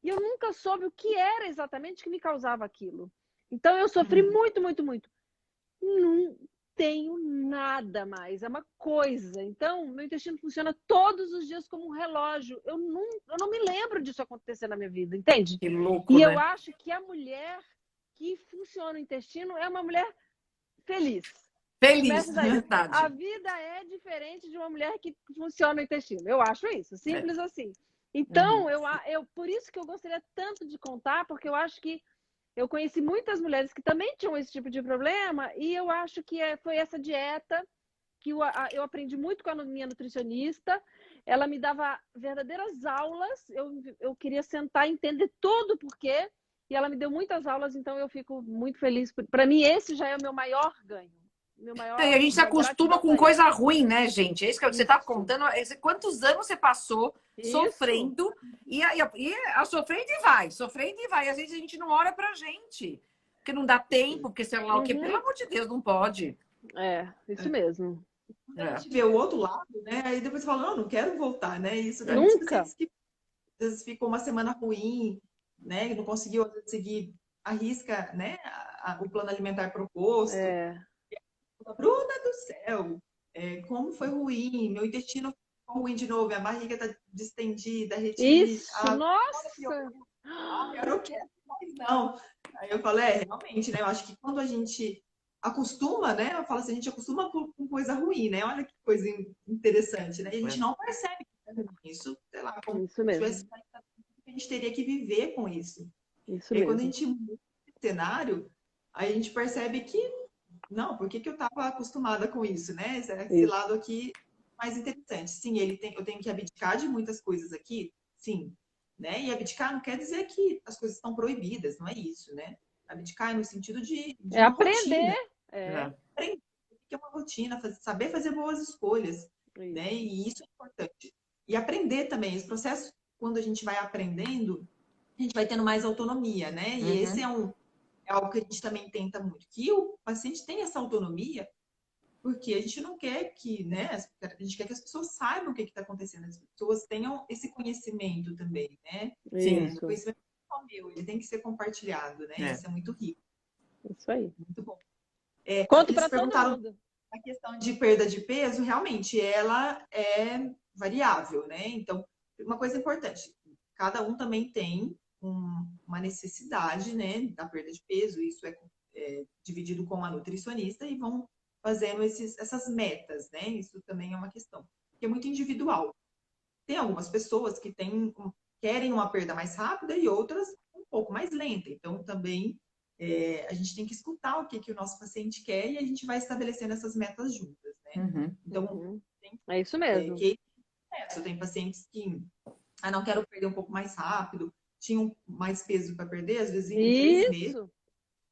E eu nunca soube o que era exatamente que me causava aquilo. Então eu sofri muito, muito, muito. tenho nada mais, é uma coisa. Então, meu intestino funciona todos os dias como um relógio. Eu não me lembro disso acontecer na minha vida, entende? Que louco, E né? eu acho que a mulher que funciona o intestino é uma mulher feliz. Feliz, Começa daí. A verdade. vida é diferente de uma mulher que funciona o intestino. Eu acho isso, simples assim. Então, por isso que eu gostaria tanto de contar, porque eu acho que eu conheci muitas mulheres que também tinham esse tipo de problema e eu acho que foi essa dieta que eu aprendi muito com a minha nutricionista. Ela me dava verdadeiras aulas. Eu queria sentar e entender tudo o porquê. E ela me deu muitas aulas, então eu fico muito feliz. Para mim, esse já é o meu maior ganho. Meu maior E a gente se acostuma gratidão com tá aí. coisa ruim, né, gente? É isso que você está Isso. contando. Quantos anos você passou sofrendo e sofrendo e vai, sofrendo e vai. Às vezes a gente não olha pra gente, porque não dá tempo, porque sei lá o que. Pelo amor de Deus, não pode. Isso mesmo. Quando a gente vê o outro lado, né? Aí depois fala, não quero voltar, né? Isso tem muitos Nunca. pacientes que às vezes ficou uma semana ruim, né? Não conseguiu seguir a risca, né? O plano alimentar proposto. Bruna do céu, como foi ruim, meu intestino ficou ruim de novo, minha barriga tá distendida, retida. Isso, nossa! Eu não quero mais, não. Aí eu falo, realmente, né? Eu acho que quando a gente acostuma, né? Eu falo assim, a gente acostuma com coisa ruim, né? Olha que coisa interessante, né? E a gente não percebe que é ruim. Isso, sei lá, como isso mesmo. se a gente teria que viver com isso. Isso e aí, mesmo. quando a gente muda esse cenário, aí a gente percebe que não, por que eu estava acostumada com isso, né? Esse lado aqui mais interessante. Sim, eu tenho que abdicar de muitas coisas aqui, sim, né? E abdicar não quer dizer que as coisas estão proibidas, não é isso, né? Abdicar é no sentido de uma aprender. rotina. Aprender o que é uma rotina, saber fazer boas escolhas, né? E isso é importante. E aprender também, esse processo, quando a gente vai aprendendo, a gente vai tendo mais autonomia, né? E esse é algo que a gente também tenta muito, que o paciente tenha essa autonomia, porque a gente não quer que, né, a gente quer que as pessoas saibam o que está acontecendo, as pessoas tenham esse conhecimento também, né? Sim. O conhecimento não é só meu, ele tem que ser compartilhado, né? Isso é muito rico. Isso aí. Muito bom. Conto para todo mundo. A questão de perda de peso, realmente, ela é variável, né? Então, uma coisa importante, cada um também tem uma necessidade, né, da perda de peso, isso é dividido com a nutricionista e vão fazendo essas metas, né? Isso também é uma questão, que é muito individual. Tem algumas pessoas que querem uma perda mais rápida e outras um pouco mais lenta. Então, também a gente tem que escutar o que o nosso paciente quer e a gente vai estabelecendo essas metas juntas, né? Então, é isso mesmo. Eu tenho pacientes que não quero perder um pouco mais rápido, tinham mais peso para perder, às vezes em 3 meses,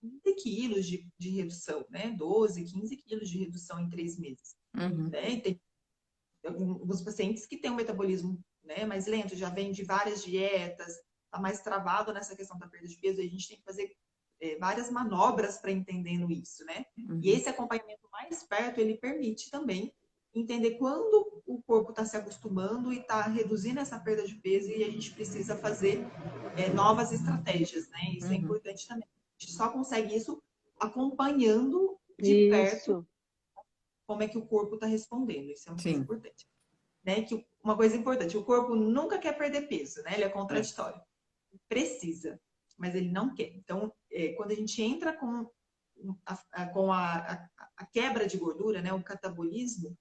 15 quilos de redução, né? 12, 15 quilos de redução em 3 meses. Né? E tem alguns pacientes que têm um metabolismo, né, mais lento, já vem de várias dietas, está mais travado nessa questão da perda de peso, e a gente tem que fazer várias manobras para entendendo isso, né? E esse acompanhamento mais perto, ele permite também entender quando o corpo está se acostumando e está reduzindo essa perda de peso e a gente precisa fazer novas estratégias, né? Isso é importante também. A gente só consegue isso acompanhando de perto como é que o corpo está respondendo. Isso é uma coisa importante. Né? Que uma coisa importante, o corpo nunca quer perder peso, né? Ele é contraditório. Precisa, mas ele não quer. Então, quando a gente entra com a quebra de gordura, né? O catabolismo,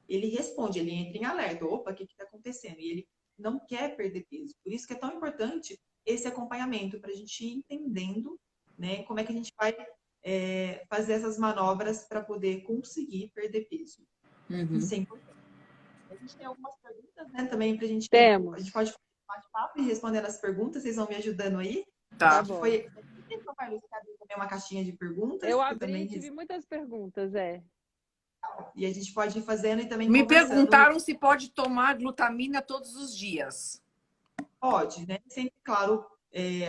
ele responde, ele entra em alerta. Opa, o que está acontecendo? E ele não quer perder peso. Por isso que é tão importante esse acompanhamento, para a gente ir entendendo, né, como é que a gente vai fazer essas manobras para poder conseguir perder peso. Isso é importante. A gente tem algumas perguntas, né, também para a gente... Temos. A gente pode fazer um bate-papo e respondendo as perguntas, vocês vão me ajudando aí? Tá. Foi também uma caixinha de perguntas. Eu abri e tive muitas perguntas, E a gente pode ir fazendo e também Me conversando. perguntaram se pode tomar glutamina todos os dias. Pode, né? Sempre, claro,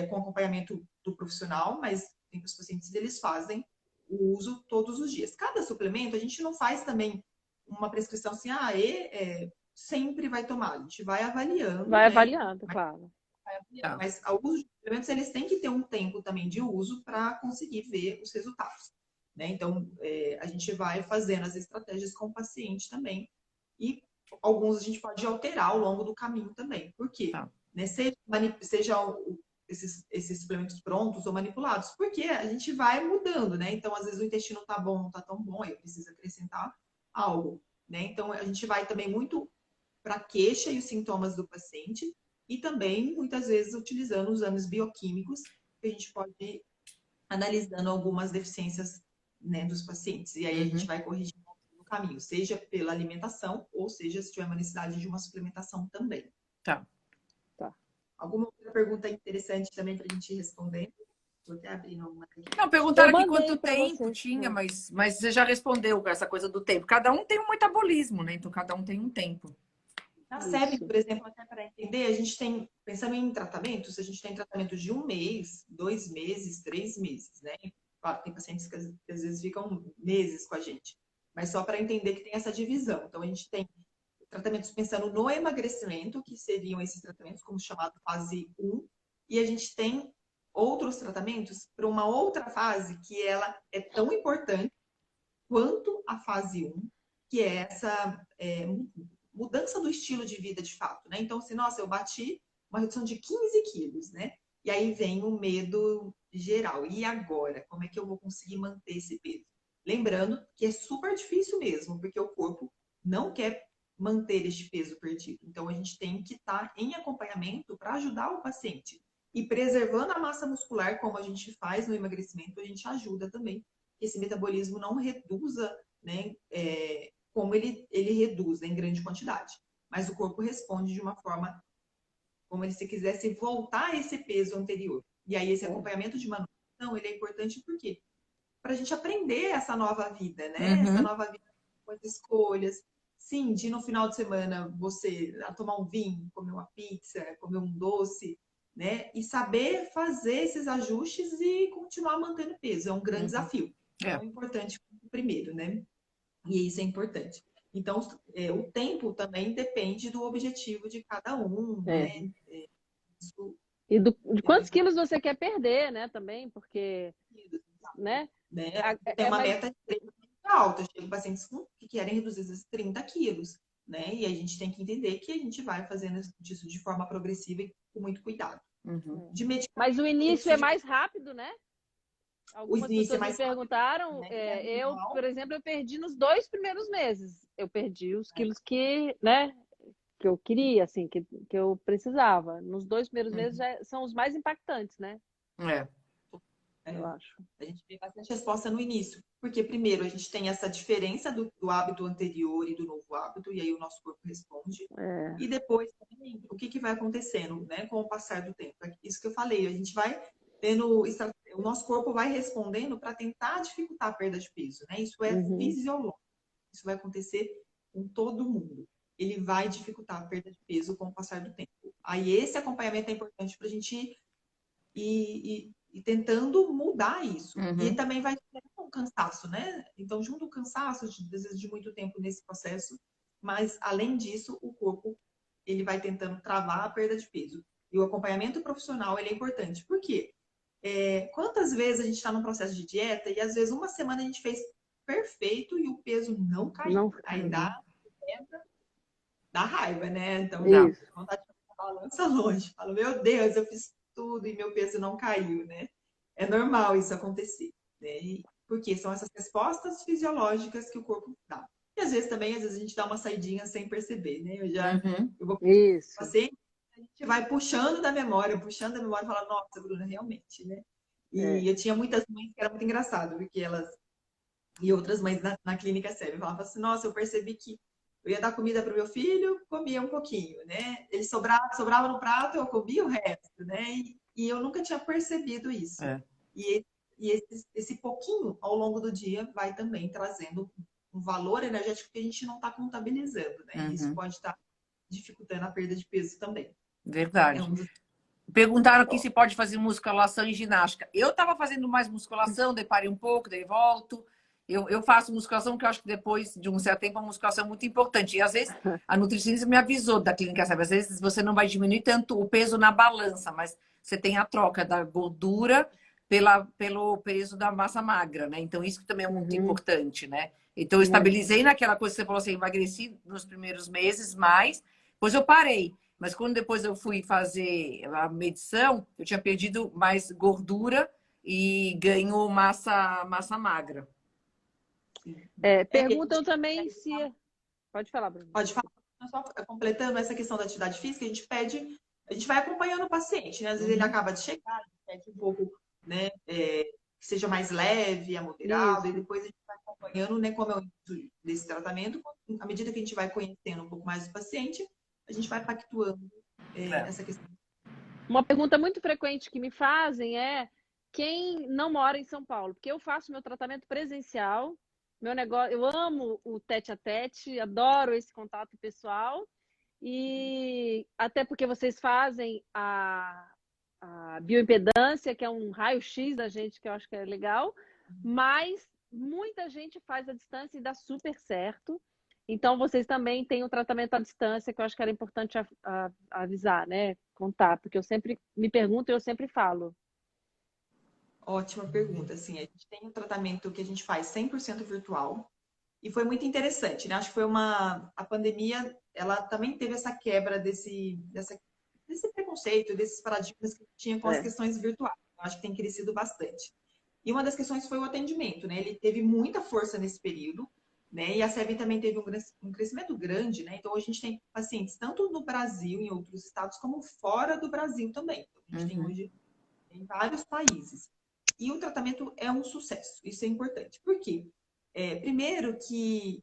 com acompanhamento do profissional, mas tem os pacientes, eles fazem o uso todos os dias. Cada suplemento, a gente não faz também uma prescrição assim, sempre vai tomar. A gente vai avaliando. Vai né? avaliando, claro. Vai avaliando. Mas o uso de suplementos, eles têm que ter um tempo também de uso para conseguir ver os resultados. né? Então, a gente vai fazendo as estratégias com o paciente também. E alguns a gente pode alterar ao longo do caminho também. Por quê? Tá. Né? Seja esses suplementos prontos ou manipulados, porque a gente vai mudando, né? Então, às vezes o intestino tá bom, não tá tão bom, aí precisa acrescentar algo, né? Então, a gente vai também muito para a queixa e os sintomas do paciente e também, muitas vezes, utilizando os exames bioquímicos, que a gente pode ir analisando algumas deficiências, né, dos pacientes. E aí a gente vai corrigindo no caminho, seja pela alimentação ou seja se tiver uma necessidade de uma suplementação também. Tá. Alguma outra pergunta interessante também para a gente responder? Vou até abrir uma aqui. Não, perguntaram Eu aqui mandei quanto pra tempo você. tinha, mas você já respondeu essa coisa do tempo. Cada um tem um metabolismo, né? Então, cada um tem um tempo. Na Isso. SEB, por exemplo, até para entender, a gente tem, pensando em tratamentos, a gente tem tratamentos de 1 mês, 2 meses, 3 meses, né? Claro, tem pacientes que às vezes ficam meses com a gente, mas só para entender que tem essa divisão. Então, a gente tem tratamentos pensando no emagrecimento, que seriam esses tratamentos, como chamado fase 1, e a gente tem outros tratamentos para uma outra fase que ela é tão importante quanto a fase 1, que é essa mudança do estilo de vida de fato, né? Então, se, nossa, eu bati uma redução de 15 quilos, né? E aí vem o medo geral. E agora? Como é que eu vou conseguir manter esse peso? Lembrando que é super difícil mesmo, porque o corpo não quer manter este peso perdido. Então, a gente tem que estar em acompanhamento para ajudar o paciente. E preservando a massa muscular, como a gente faz no emagrecimento, a gente ajuda também que esse metabolismo não reduza, né, como ele reduz, né, em grande quantidade. Mas o corpo responde de uma forma como se quisesse voltar a esse peso anterior. E aí esse acompanhamento de manutenção, ele é importante por quê? Para a gente aprender essa nova vida, né? Essa nova vida com as escolhas. Sim, de no final de semana você tomar um vinho, comer uma pizza, comer um doce, né? E saber fazer esses ajustes e continuar mantendo peso. É um grande desafio. É importante primeiro, né? E isso é importante. Então, o tempo também depende do objetivo de cada um, né? Isso, E de quantos quilos você quer perder, né? Também, porque, né? Tem uma meta extremamente alta. Chego pacientes que querem reduzir esses 30 quilos, né? E a gente tem que entender que a gente vai fazendo isso de forma progressiva e com muito cuidado. Mas o início é mais rápido, né? Algumas início pessoas é mais me perguntaram, rápido, né? por exemplo, eu perdi nos 2 primeiros meses. Eu perdi os quilos que, né, que eu queria, assim, que eu precisava. Nos 2 primeiros meses já são os mais impactantes, né? Eu acho. A gente vê bastante resposta no início, porque primeiro a gente tem essa diferença do hábito anterior e do novo hábito, e aí o nosso corpo responde. E depois também, o que vai acontecendo, né, com o passar do tempo? É isso que eu falei, a gente vai tendo, o nosso corpo vai respondendo para tentar dificultar a perda de peso, né? Isso é fisiológico, isso vai acontecer com todo mundo. Ele vai dificultar a perda de peso com o passar do tempo. Aí esse acompanhamento é importante para a gente ir tentando mudar isso. E também vai ter um cansaço, né? Então, junto ao cansaço, às vezes de muito tempo nesse processo, mas além disso, o corpo ele vai tentando travar a perda de peso. E o acompanhamento profissional ele é importante. Por quê? Quantas vezes a gente está num processo de dieta e às vezes uma semana a gente fez perfeito e o peso não caiu. Aí dá raiva, né? Então, dá vontade de colocar a balança longe. Falo, meu Deus, eu fiz tudo e meu peso não caiu, né? É normal isso acontecer, né? Porque são essas respostas fisiológicas que o corpo dá. E às vezes também, às vezes a gente dá uma saidinha sem perceber, né? Eu vou paciente, a gente vai puxando da memória e fala, nossa, Bruna, realmente, né? E eu tinha muitas mães que era muito engraçado, porque elas e outras mães na clínica SEB falavam assim, nossa, eu percebi que eu ia dar comida para o meu filho, comia um pouquinho, né? Ele sobrava no prato, eu comia o resto, né? E eu nunca tinha percebido isso. E esse pouquinho, ao longo do dia, vai também trazendo um valor energético que a gente não está contabilizando, né? E isso pode estar dificultando a perda de peso também. Verdade. Perguntaram aqui se pode fazer musculação e ginástica. Eu estava fazendo mais musculação, daí parei um pouco, daí volto. Eu faço musculação, porque eu acho que depois de um certo tempo a musculação é muito importante. E às vezes a nutricionista me avisou da clínica, sabe? Às vezes você não vai diminuir tanto o peso na balança, mas você tem a troca da gordura pelo peso da massa magra, né? Então, isso que também é muito Uhum. importante, né? Então, eu estabilizei naquela coisa que você falou assim, emagreci nos primeiros meses, mas depois eu parei. Mas quando depois eu fui fazer a medição, eu tinha perdido mais gordura e ganho massa magra. Sim. Perguntam também se... Pode falar, Bruno. Pode falar. Só completando essa questão da atividade física, a gente vai acompanhando o paciente, né? Às vezes ele acaba de chegar, a gente pede um pouco, né? Que seja mais leve, a moderado, e Isso. depois a gente vai acompanhando, né? Como é o intuito desse tratamento, à medida que a gente vai conhecendo um pouco mais o paciente, a gente vai pactuando essa questão. Uma pergunta muito frequente que me fazem é quem não mora em São Paulo, porque eu faço meu tratamento presencial, meu negócio, eu amo o tete a tete, adoro esse contato pessoal e até porque vocês fazem a bioimpedância, que é um raio-x da gente, que eu acho que é legal, mas muita gente faz à distância e dá super certo. Então, vocês também têm o tratamento à distância, que eu acho que era importante avisar, né? Contar, porque eu sempre me pergunto e eu sempre falo. Ótima pergunta. Assim, a gente tem um tratamento que a gente faz 100% virtual e foi muito interessante, né? Acho que a pandemia, ela também teve essa quebra desse preconceito, desses paradigmas que tinha com as É. questões virtuais. Eu acho que tem crescido bastante. E uma das questões foi o atendimento, né? Ele teve muita força nesse período, né? E a SEB também teve um crescimento grande, né? Então, hoje a gente tem pacientes tanto no Brasil, em outros estados, como fora do Brasil também. Então, a gente tem hoje em vários países. E o tratamento é um sucesso, isso é importante. Por quê? Primeiro que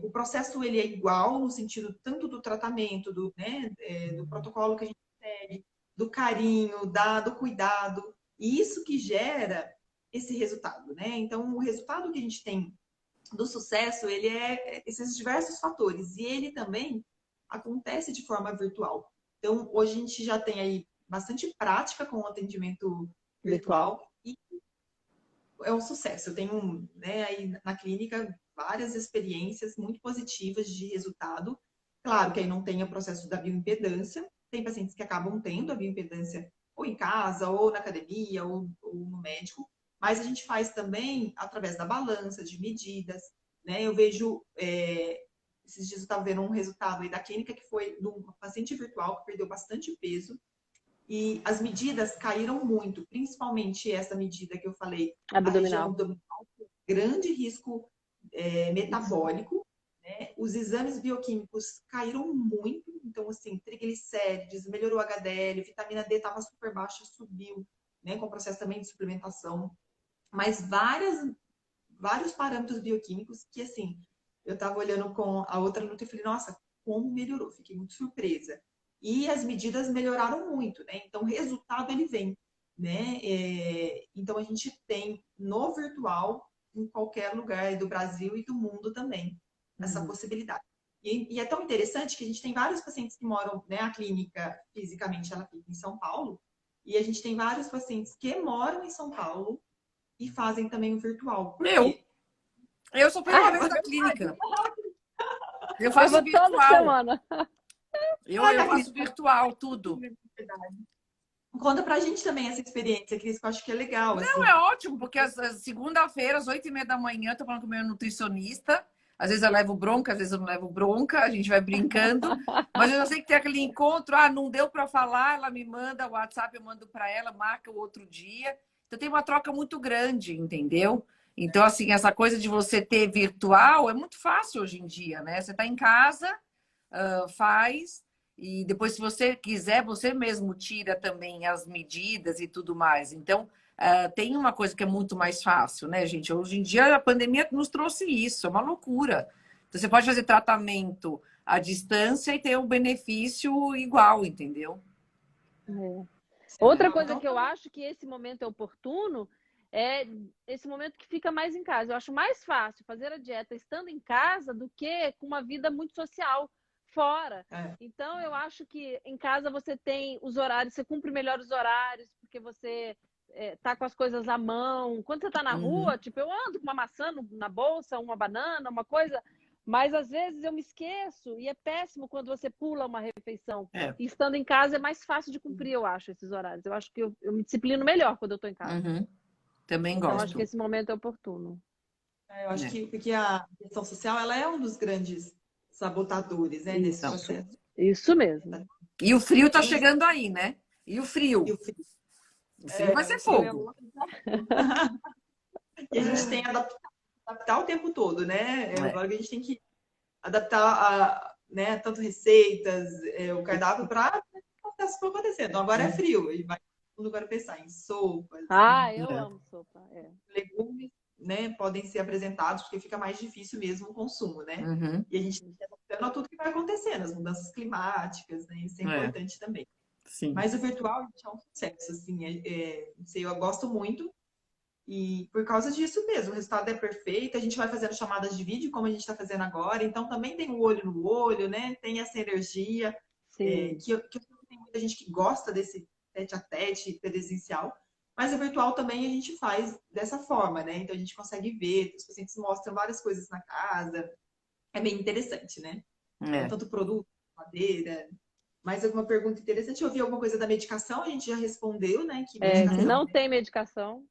o processo ele é igual no sentido tanto do tratamento, do protocolo que a gente segue, do carinho, do cuidado, e isso que gera esse resultado, né? Então, o resultado que a gente tem do sucesso, ele é esses diversos fatores, e ele também acontece de forma virtual. Então, hoje a gente já tem aí bastante prática com o atendimento virtual e é um sucesso. Eu tenho, né, aí na clínica várias experiências muito positivas de resultado. Claro que aí não tem o processo da bioimpedância. Tem pacientes que acabam tendo a bioimpedância ou em casa, ou na academia, ou no médico. Mas a gente faz também através da balança, de medidas, né? Eu vejo, esses dias eu estava vendo um resultado aí da clínica que foi de um paciente virtual que perdeu bastante peso e as medidas caíram muito, principalmente essa medida que eu falei, a região Abdominal. abdominal, grande risco metabólico, né? Os exames bioquímicos caíram muito, então, assim, triglicérides, melhorou o HDL, vitamina D estava super baixa, subiu, né? Com o processo também de suplementação, mas vários parâmetros bioquímicos que, assim, eu estava olhando com a outra Nutri e falei, nossa, como melhorou, fiquei muito surpresa. E as medidas melhoraram muito, né? Então, o resultado ele vem, né? Então, a gente tem no virtual, em qualquer lugar do Brasil e do mundo também, essa possibilidade. E é tão interessante que a gente tem vários pacientes que moram, né? A clínica, fisicamente, ela fica em São Paulo, e a gente tem vários pacientes que moram em São Paulo e fazem também o virtual. Por quê? Eu sou permanente da clínica. Eu Eu faço vou toda virtual. semana. Eu faço virtual, tudo. Conta pra gente também essa experiência, Cris, que eu acho que é legal, Não, assim. é ótimo, porque segunda-feira, às 8h30 da manhã, eu tô falando com o meu nutricionista. Às vezes eu levo bronca, às vezes eu não levo bronca, a gente vai brincando. Mas eu já sei que tem aquele encontro, não deu para falar, ela me manda o WhatsApp, eu mando para ela, marca o outro dia. Então tem uma troca muito grande, entendeu? Então, assim, essa coisa de você ter virtual é muito fácil hoje em dia, né? Você tá em casa, faz, e depois, se você quiser, você mesmo tira também as medidas e tudo mais. Então, tem uma coisa que é muito mais fácil, né, gente? Hoje em dia, a pandemia nos trouxe isso, é uma loucura. Então, você pode fazer tratamento à distância e ter o benefício igual, entendeu? Outra coisa que eu acho que esse momento é oportuno é esse momento que fica mais em casa. Eu acho mais fácil fazer a dieta estando em casa do que com uma vida muito social fora. Então, eu acho que em casa você tem os horários, você cumpre melhor os horários, porque você tá com as coisas à mão. Quando você tá na rua, tipo, eu ando com uma maçã na bolsa, uma banana, uma coisa, Mas às vezes eu me esqueço e é péssimo quando você pula uma refeição. É. E estando em casa é mais fácil de cumprir, eu acho, esses horários. Eu acho que eu me disciplino melhor quando eu estou em casa. Uhum. Também Então, gosto. acho que esse momento é oportuno. Eu acho que porque a questão social ela é um dos grandes sabotadores, né, desse Isso. processo. Isso mesmo. E o frio tá E, chegando aí, né? E o frio? e o frio. O frio vai ser O frio é fogo. outro desafio. E a gente tem que adaptar o tempo todo, né? Agora que a gente tem que adaptar né, tanto receitas, o cardápio para o processo for acontecendo. Então, agora é frio, e vai todo mundo agora pensar em sopas, Ah, eu amo sopa. É. legumes, né, podem ser apresentados, porque fica mais difícil mesmo o consumo, né? Uhum. E a gente tem que adaptando a tudo que vai acontecendo, as mudanças climáticas, né? Isso é importante também. Sim. Mas o virtual, gente, é um sucesso, assim, não sei, eu gosto muito. E por causa disso mesmo, o resultado é perfeito. A gente vai fazendo chamadas de vídeo, como a gente está fazendo agora. Então, também tem o olho no olho, né? Tem essa energia. Que tem muita gente que gosta desse tete-a-tete presencial. Mas o virtual também a gente faz dessa forma, né? Então, a gente consegue ver, os pacientes mostram várias coisas na casa. É bem interessante, né? Então, tanto produto, madeira. Mais alguma pergunta interessante? Eu vi alguma coisa da medicação, a gente já respondeu, né? Que medicação, não tem medicação.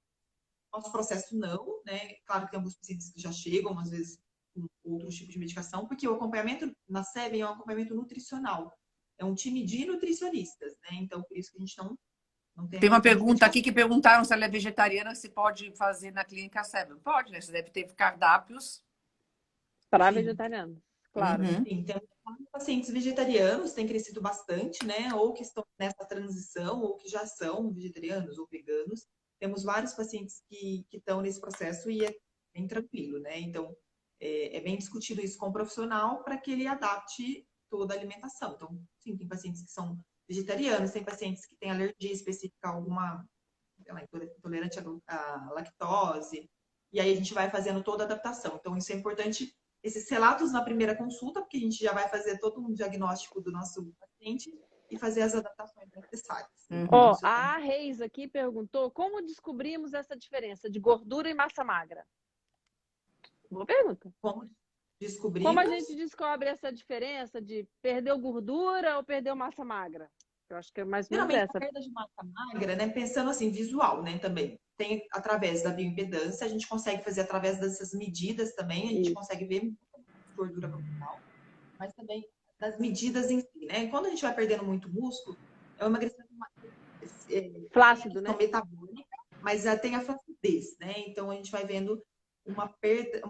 Nosso processo não, né? Claro que tem alguns pacientes que já chegam, às vezes, com outros tipos de medicação, porque o acompanhamento na SEBEN é um acompanhamento nutricional. É um time de nutricionistas, né? Então, por isso que a gente não tem a Tem uma questão de pergunta medicação. aqui que perguntaram se ela é vegetariana, se pode fazer na clínica Seven. Pode, né? Você deve ter cardápios. Para Sim. vegetarianos, claro. Uhum. Sim, tem pacientes vegetarianos, tem crescido bastante, né? Ou que estão nessa transição, ou que já são vegetarianos ou veganos. Temos vários pacientes que estão nesse processo e é bem tranquilo, né? Então, é bem discutido isso com o profissional para que ele adapte toda a alimentação. Então, sim, tem pacientes que são vegetarianos, tem pacientes que têm alergia específica a alguma, sei lá, intolerante à lactose, e aí a gente vai fazendo toda a adaptação. Então, isso é importante, esses relatos na primeira consulta, porque a gente já vai fazer todo um diagnóstico do nosso paciente e fazer as adaptações necessárias. Ó, a Reis aqui perguntou como descobrimos essa diferença de gordura e massa magra? Boa pergunta. Como descobrimos? Como a gente descobre essa diferença de perdeu gordura ou perdeu massa magra? Eu acho que é mais ou menos Geralmente, essa. a perda de massa magra, né, pensando assim, visual, né, também. Tem através da bioimpedância, a gente consegue fazer através dessas medidas também, a gente consegue ver gordura corporal, mas também das medidas em si, né? Quando a gente vai perdendo muito músculo, é um emagrecimento flácido, né? metabólica, mas já tem a flacidez, né? Então a gente vai vendo uma perda,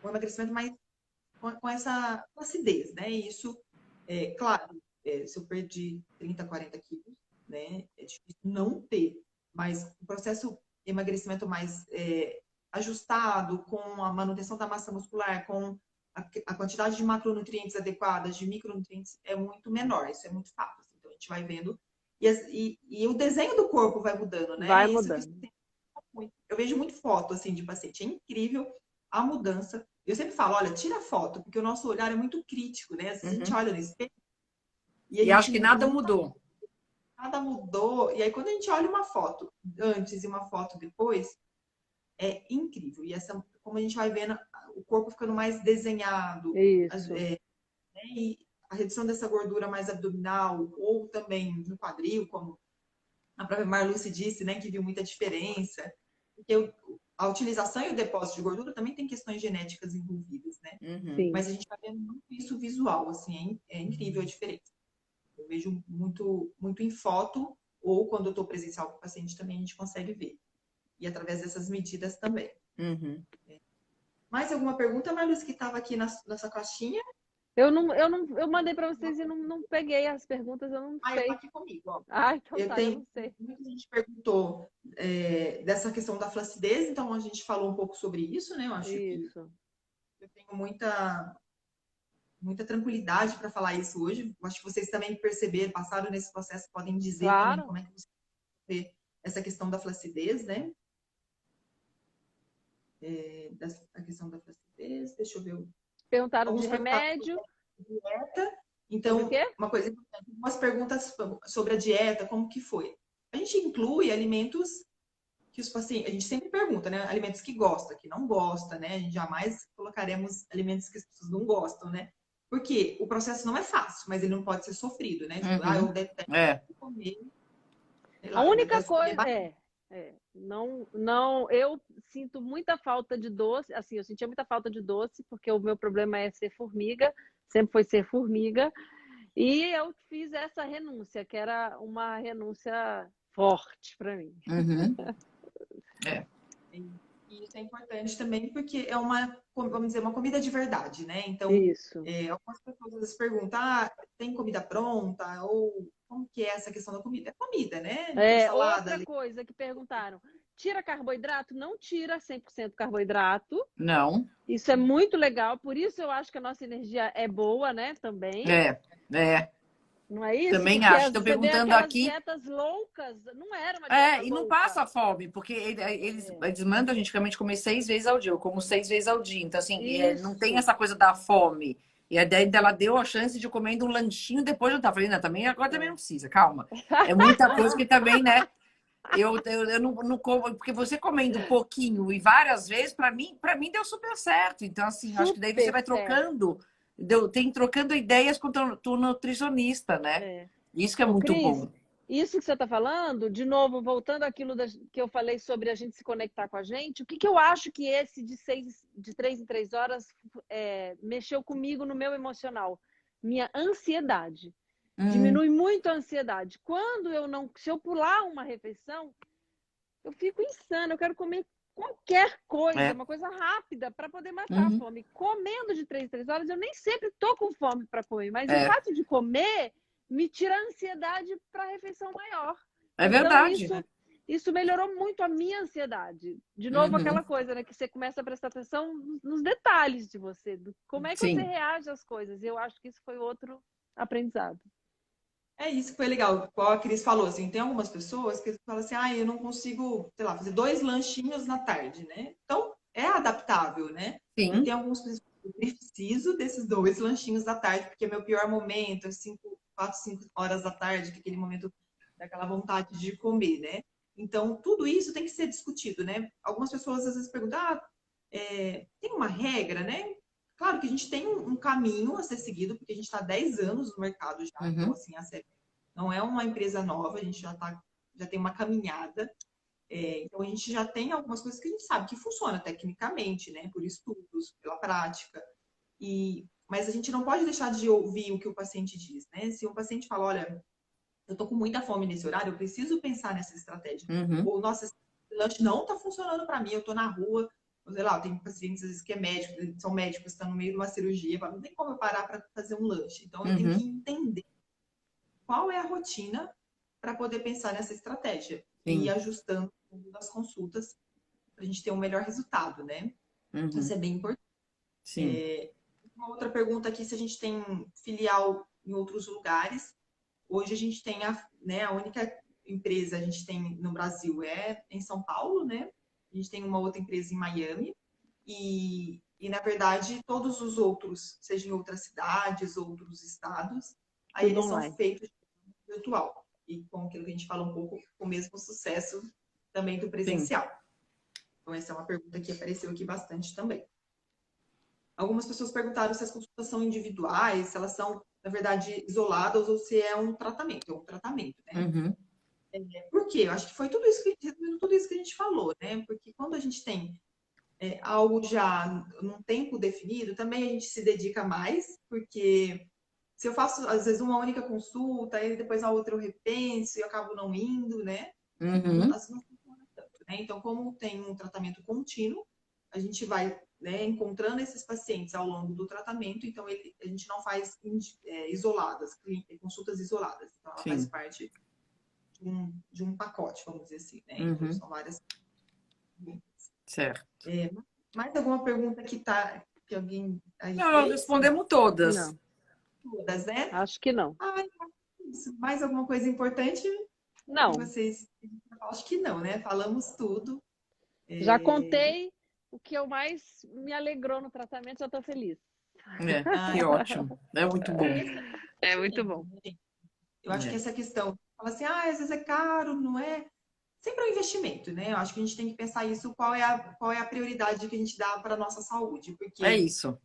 um emagrecimento mais com essa flacidez, né? E isso, claro, se eu perdi 30, 40 quilos, né? É difícil não ter, mas o processo de emagrecimento mais ajustado, com a manutenção da massa muscular, com a quantidade de macronutrientes adequadas, de micronutrientes, é muito menor, isso é muito fácil. Então, a gente vai vendo. E o desenho do corpo vai mudando, né? Vai Isso mudando. eu vejo muito foto, assim, de paciente. É incrível a mudança. Eu sempre falo, olha, tira foto, porque o nosso olhar é muito crítico, né? Às vezes a gente olha no espelho e acho que nada mudou. Nada mudou. E aí, quando a gente olha uma foto antes e uma foto depois, é incrível. E como a gente vai vendo o corpo ficando mais desenhado. Isso. E a redução dessa gordura mais abdominal, ou também no quadril, como a própria Marluce disse, né, que viu muita diferença. Porque a utilização e o depósito de gordura também tem questões genéticas envolvidas, né? Sim. Mas a gente está vendo muito isso visual, assim, é incrível a diferença. Eu vejo muito, muito em foto, ou quando eu estou presencial com o paciente também a gente consegue ver. E através dessas medidas também. Mais alguma pergunta, Marluce, que estava aqui na sua caixinha? Eu mandei para vocês e não peguei as perguntas, eu não sei. Tá aqui comigo, ó. Então eu não sei. Muita gente perguntou dessa questão da flacidez, então a gente falou um pouco sobre isso, né? Eu acho que eu tenho muita tranquilidade para falar isso hoje. Eu acho que vocês também perceberam, passaram nesse processo, podem dizer também como é que você vê essa questão da flacidez, né? A questão da flacidez, deixa eu ver. Perguntaram de remédio. Dieta. Então, uma coisa importante, algumas perguntas sobre a dieta, como que foi? A gente inclui alimentos que os pacientes, a gente sempre pergunta, né? Alimentos que gosta, que não gosta, né? A gente jamais colocaremos alimentos que as pessoas não gostam, né? Porque o processo não é fácil, mas ele não pode ser sofrido, né? Tipo, eu detesto comer, sei A lá, eu única detesto comer coisa não, eu sinto muita falta de doce, assim, eu sentia muita falta de doce, porque o meu problema é ser formiga, sempre foi ser formiga, e eu fiz essa renúncia, que era uma renúncia forte para mim. E isso é importante também porque é uma, vamos dizer, uma comida de verdade, né? Então, Isso. algumas pessoas às vezes perguntam, tem comida pronta? Ou como que é essa questão da comida? É comida, né? Salada, Outra coisa que perguntaram, tira carboidrato? Não tira 100% carboidrato. Não. Isso é muito legal, por isso eu acho que a nossa energia é boa, né, também. Não é isso? Também Porque acho. Estou você vê perguntando aquelas aqui. dietas loucas, não era uma dieta E não louca. passa fome, porque eles mandam a gente realmente comer 6 vezes ao dia. Eu como 6 vezes ao dia. Então, assim, não tem essa coisa da fome. E a ideia dela deu a chance de comer um lanchinho depois de jantar. Falei, não, também, agora também não precisa, calma. É muita coisa que também, né? Eu não como, porque você comendo um pouquinho e várias vezes, para mim deu super certo. Então, assim, acho que daí você vai trocando, trocando ideias com o teu nutricionista, né? Isso que é muito Cris, bom. isso que você está falando, de novo, voltando àquilo que eu falei sobre a gente se conectar com a gente, o que eu acho que esse de 3 em 3 horas mexeu comigo no meu emocional? Minha ansiedade. Diminui muito a ansiedade. Se eu pular uma refeição, eu fico insana, eu quero comer qualquer coisa, uma coisa rápida para poder matar a fome. Comendo de 3 em 3 horas, eu nem sempre tô com fome para comer, mas o fato de comer me tira a ansiedade para a refeição maior. É verdade. Então, isso melhorou muito a minha ansiedade. De novo, aquela coisa, né? Que você começa a prestar atenção nos detalhes de você, como é que você reage às coisas. E eu acho que isso foi outro aprendizado. É isso que foi legal, igual a Cris falou, assim, tem algumas pessoas que falam assim, eu não consigo, sei lá, fazer 2 lanchinhos na tarde, né? Então, é adaptável, né? Sim. E tem alguns que eu preciso desses 2 lanchinhos da tarde, porque é meu pior momento, 4, 5 horas da tarde, que é aquele momento daquela vontade de comer, né? Então, tudo isso tem que ser discutido, né? Algumas pessoas às vezes perguntam, tem uma regra, né? Claro que a gente tem um caminho a ser seguido, porque a gente está há 10 anos no mercado já, então, assim, a CEP não é uma empresa nova, a gente já tem uma caminhada, então a gente já tem algumas coisas que a gente sabe que funciona tecnicamente, né? Por estudos, pela prática, mas a gente não pode deixar de ouvir o que o paciente diz, né? Se o paciente fala, olha, eu tô com muita fome nesse horário, eu preciso pensar nessa estratégia. Ou, nossa, esse lanche não tá funcionando para mim, eu tô na rua, sei lá, tem pacientes às vezes que são médicos, estão no meio de uma cirurgia, não tem como eu parar para fazer um lanche. Então, eu tenho que entender qual é a rotina para poder pensar nessa estratégia e ir ajustando as consultas para a gente ter um melhor resultado, né? Isso é bem importante. Uma outra pergunta aqui, se a gente tem filial em outros lugares. Hoje a gente tem a única empresa a gente tem no Brasil em São Paulo, né? A gente tem uma outra empresa em Miami e na verdade, todos os outros, seja em outras cidades, outros estados, aí eles são feitos virtual. E com aquilo que a gente fala um pouco, com o mesmo sucesso também do presencial. Então, essa é uma pergunta que apareceu aqui bastante também. Algumas pessoas perguntaram se as consultas são individuais, se elas são, na verdade, isoladas ou se é um tratamento. É um tratamento, né? Por quê? Eu acho que foi tudo isso que a gente falou, né? Porque quando a gente tem algo já num tempo definido, também a gente se dedica mais, porque se eu faço, às vezes, uma única consulta, e depois a outra eu repenso e eu acabo não indo, né? Assim não funciona tanto, né? Então, como tem um tratamento contínuo, a gente vai encontrando esses pacientes ao longo do tratamento, então a gente não faz isoladas, consultas isoladas. Então, ela faz parte de um pacote, vamos dizer assim, né? Então, são várias. Certo. Mais alguma pergunta que alguém aí não, nós fez? respondemos todas. Não. Todas, né? Acho que não. Mais alguma coisa importante? Não. Vocês, acho que não, né? Falamos tudo. Já contei o que eu mais me alegrou no tratamento, já estou feliz. Que ótimo. É muito bom. É muito bom. Eu acho que essa questão, fala assim, às vezes é caro, não é? sempre é um investimento, né? Eu acho que a gente tem que pensar isso, qual é a prioridade que a gente dá para a nossa saúde, porque É isso.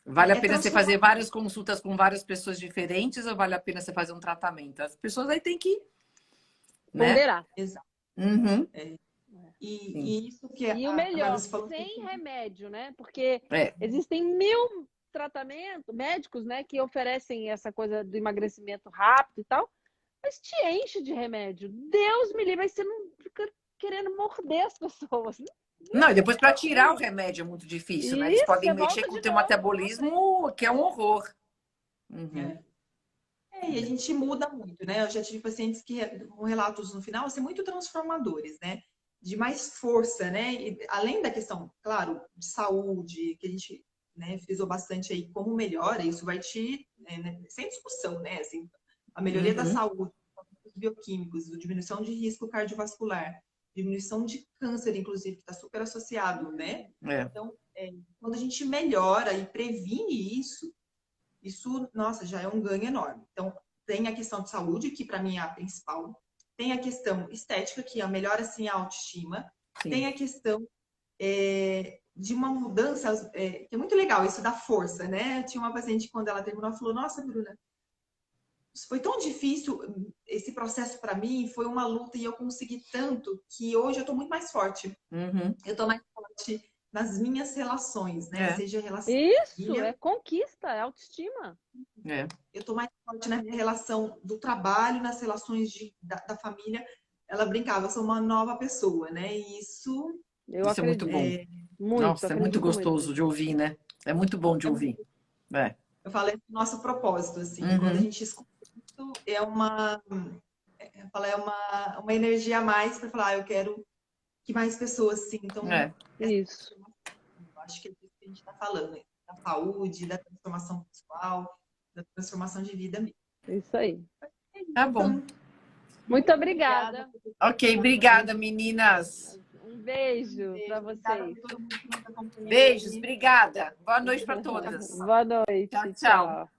Vale a pena você fazer transformador. várias consultas com várias pessoas diferentes ou vale a pena você fazer um tratamento? As pessoas aí têm que, né? Ponderar. Exato. Uhum. Sim. Sim. E isso que E o a melhor, Larissa falou sem que remédio, né? Porque É. existem 1000 tratamentos médicos, né, que oferecem essa coisa do emagrecimento rápido e tal, mas te enche de remédio. Deus me livre, aí você não fica querendo morder as pessoas. Não, e depois para tirar o remédio é muito difícil, né? Eles Isso, podem você mexer volta com o de teu novo. metabolismo, que é um horror. Uhum. e a gente muda muito, né? Eu já tive pacientes que com relatos no final ser muito transformadores, né? De mais força, né? E, além da questão, claro, de saúde, que a gente, né, frisou bastante aí como melhora, isso vai te, né, sem discussão, né? Assim, a melhoria da Uhum. saúde, os bioquímicos, a diminuição de risco cardiovascular, diminuição de câncer, inclusive, que está super associado, né? É. Então, quando a gente melhora e previne isso, nossa, já é um ganho enorme. Então, tem a questão de saúde, que para mim é a principal. Tem a questão estética, que melhora, assim, a autoestima. Sim. Tem a questão de uma mudança, que é muito legal, isso da força, né? Tinha uma paciente, quando ela terminou, falou, nossa, Bruna, isso foi tão difícil, esse processo para mim, foi uma luta e eu consegui tanto que hoje eu estou muito mais forte. Uhum. Eu estou mais forte nas minhas relações, né? É. Seja relação Isso, é conquista, é autoestima. É. eu estou mais forte na minha relação do trabalho, nas relações da família. Ela brincava, eu sou uma nova pessoa, né? E isso Eu Isso é muito acredito. bom. Muito, Nossa, é muito acredito muito. gostoso de ouvir, né? É muito bom de ouvir. É. eu falei do nosso propósito, assim, quando a Uhum. gente escuta isso, uma energia a mais para falar, eu quero que mais pessoas sintam. É. Isso. Eu acho que é disso que a gente está falando, né? Da saúde, da transformação pessoal, da transformação de vida mesmo. Isso aí. Tá bom. Muito obrigada. Ok, obrigada, meninas. Um beijo para Obrigada vocês. por todo mundo que nos acompanhou. Beijos, obrigada. Boa noite para todas. Boa noite. Tchau, tchau.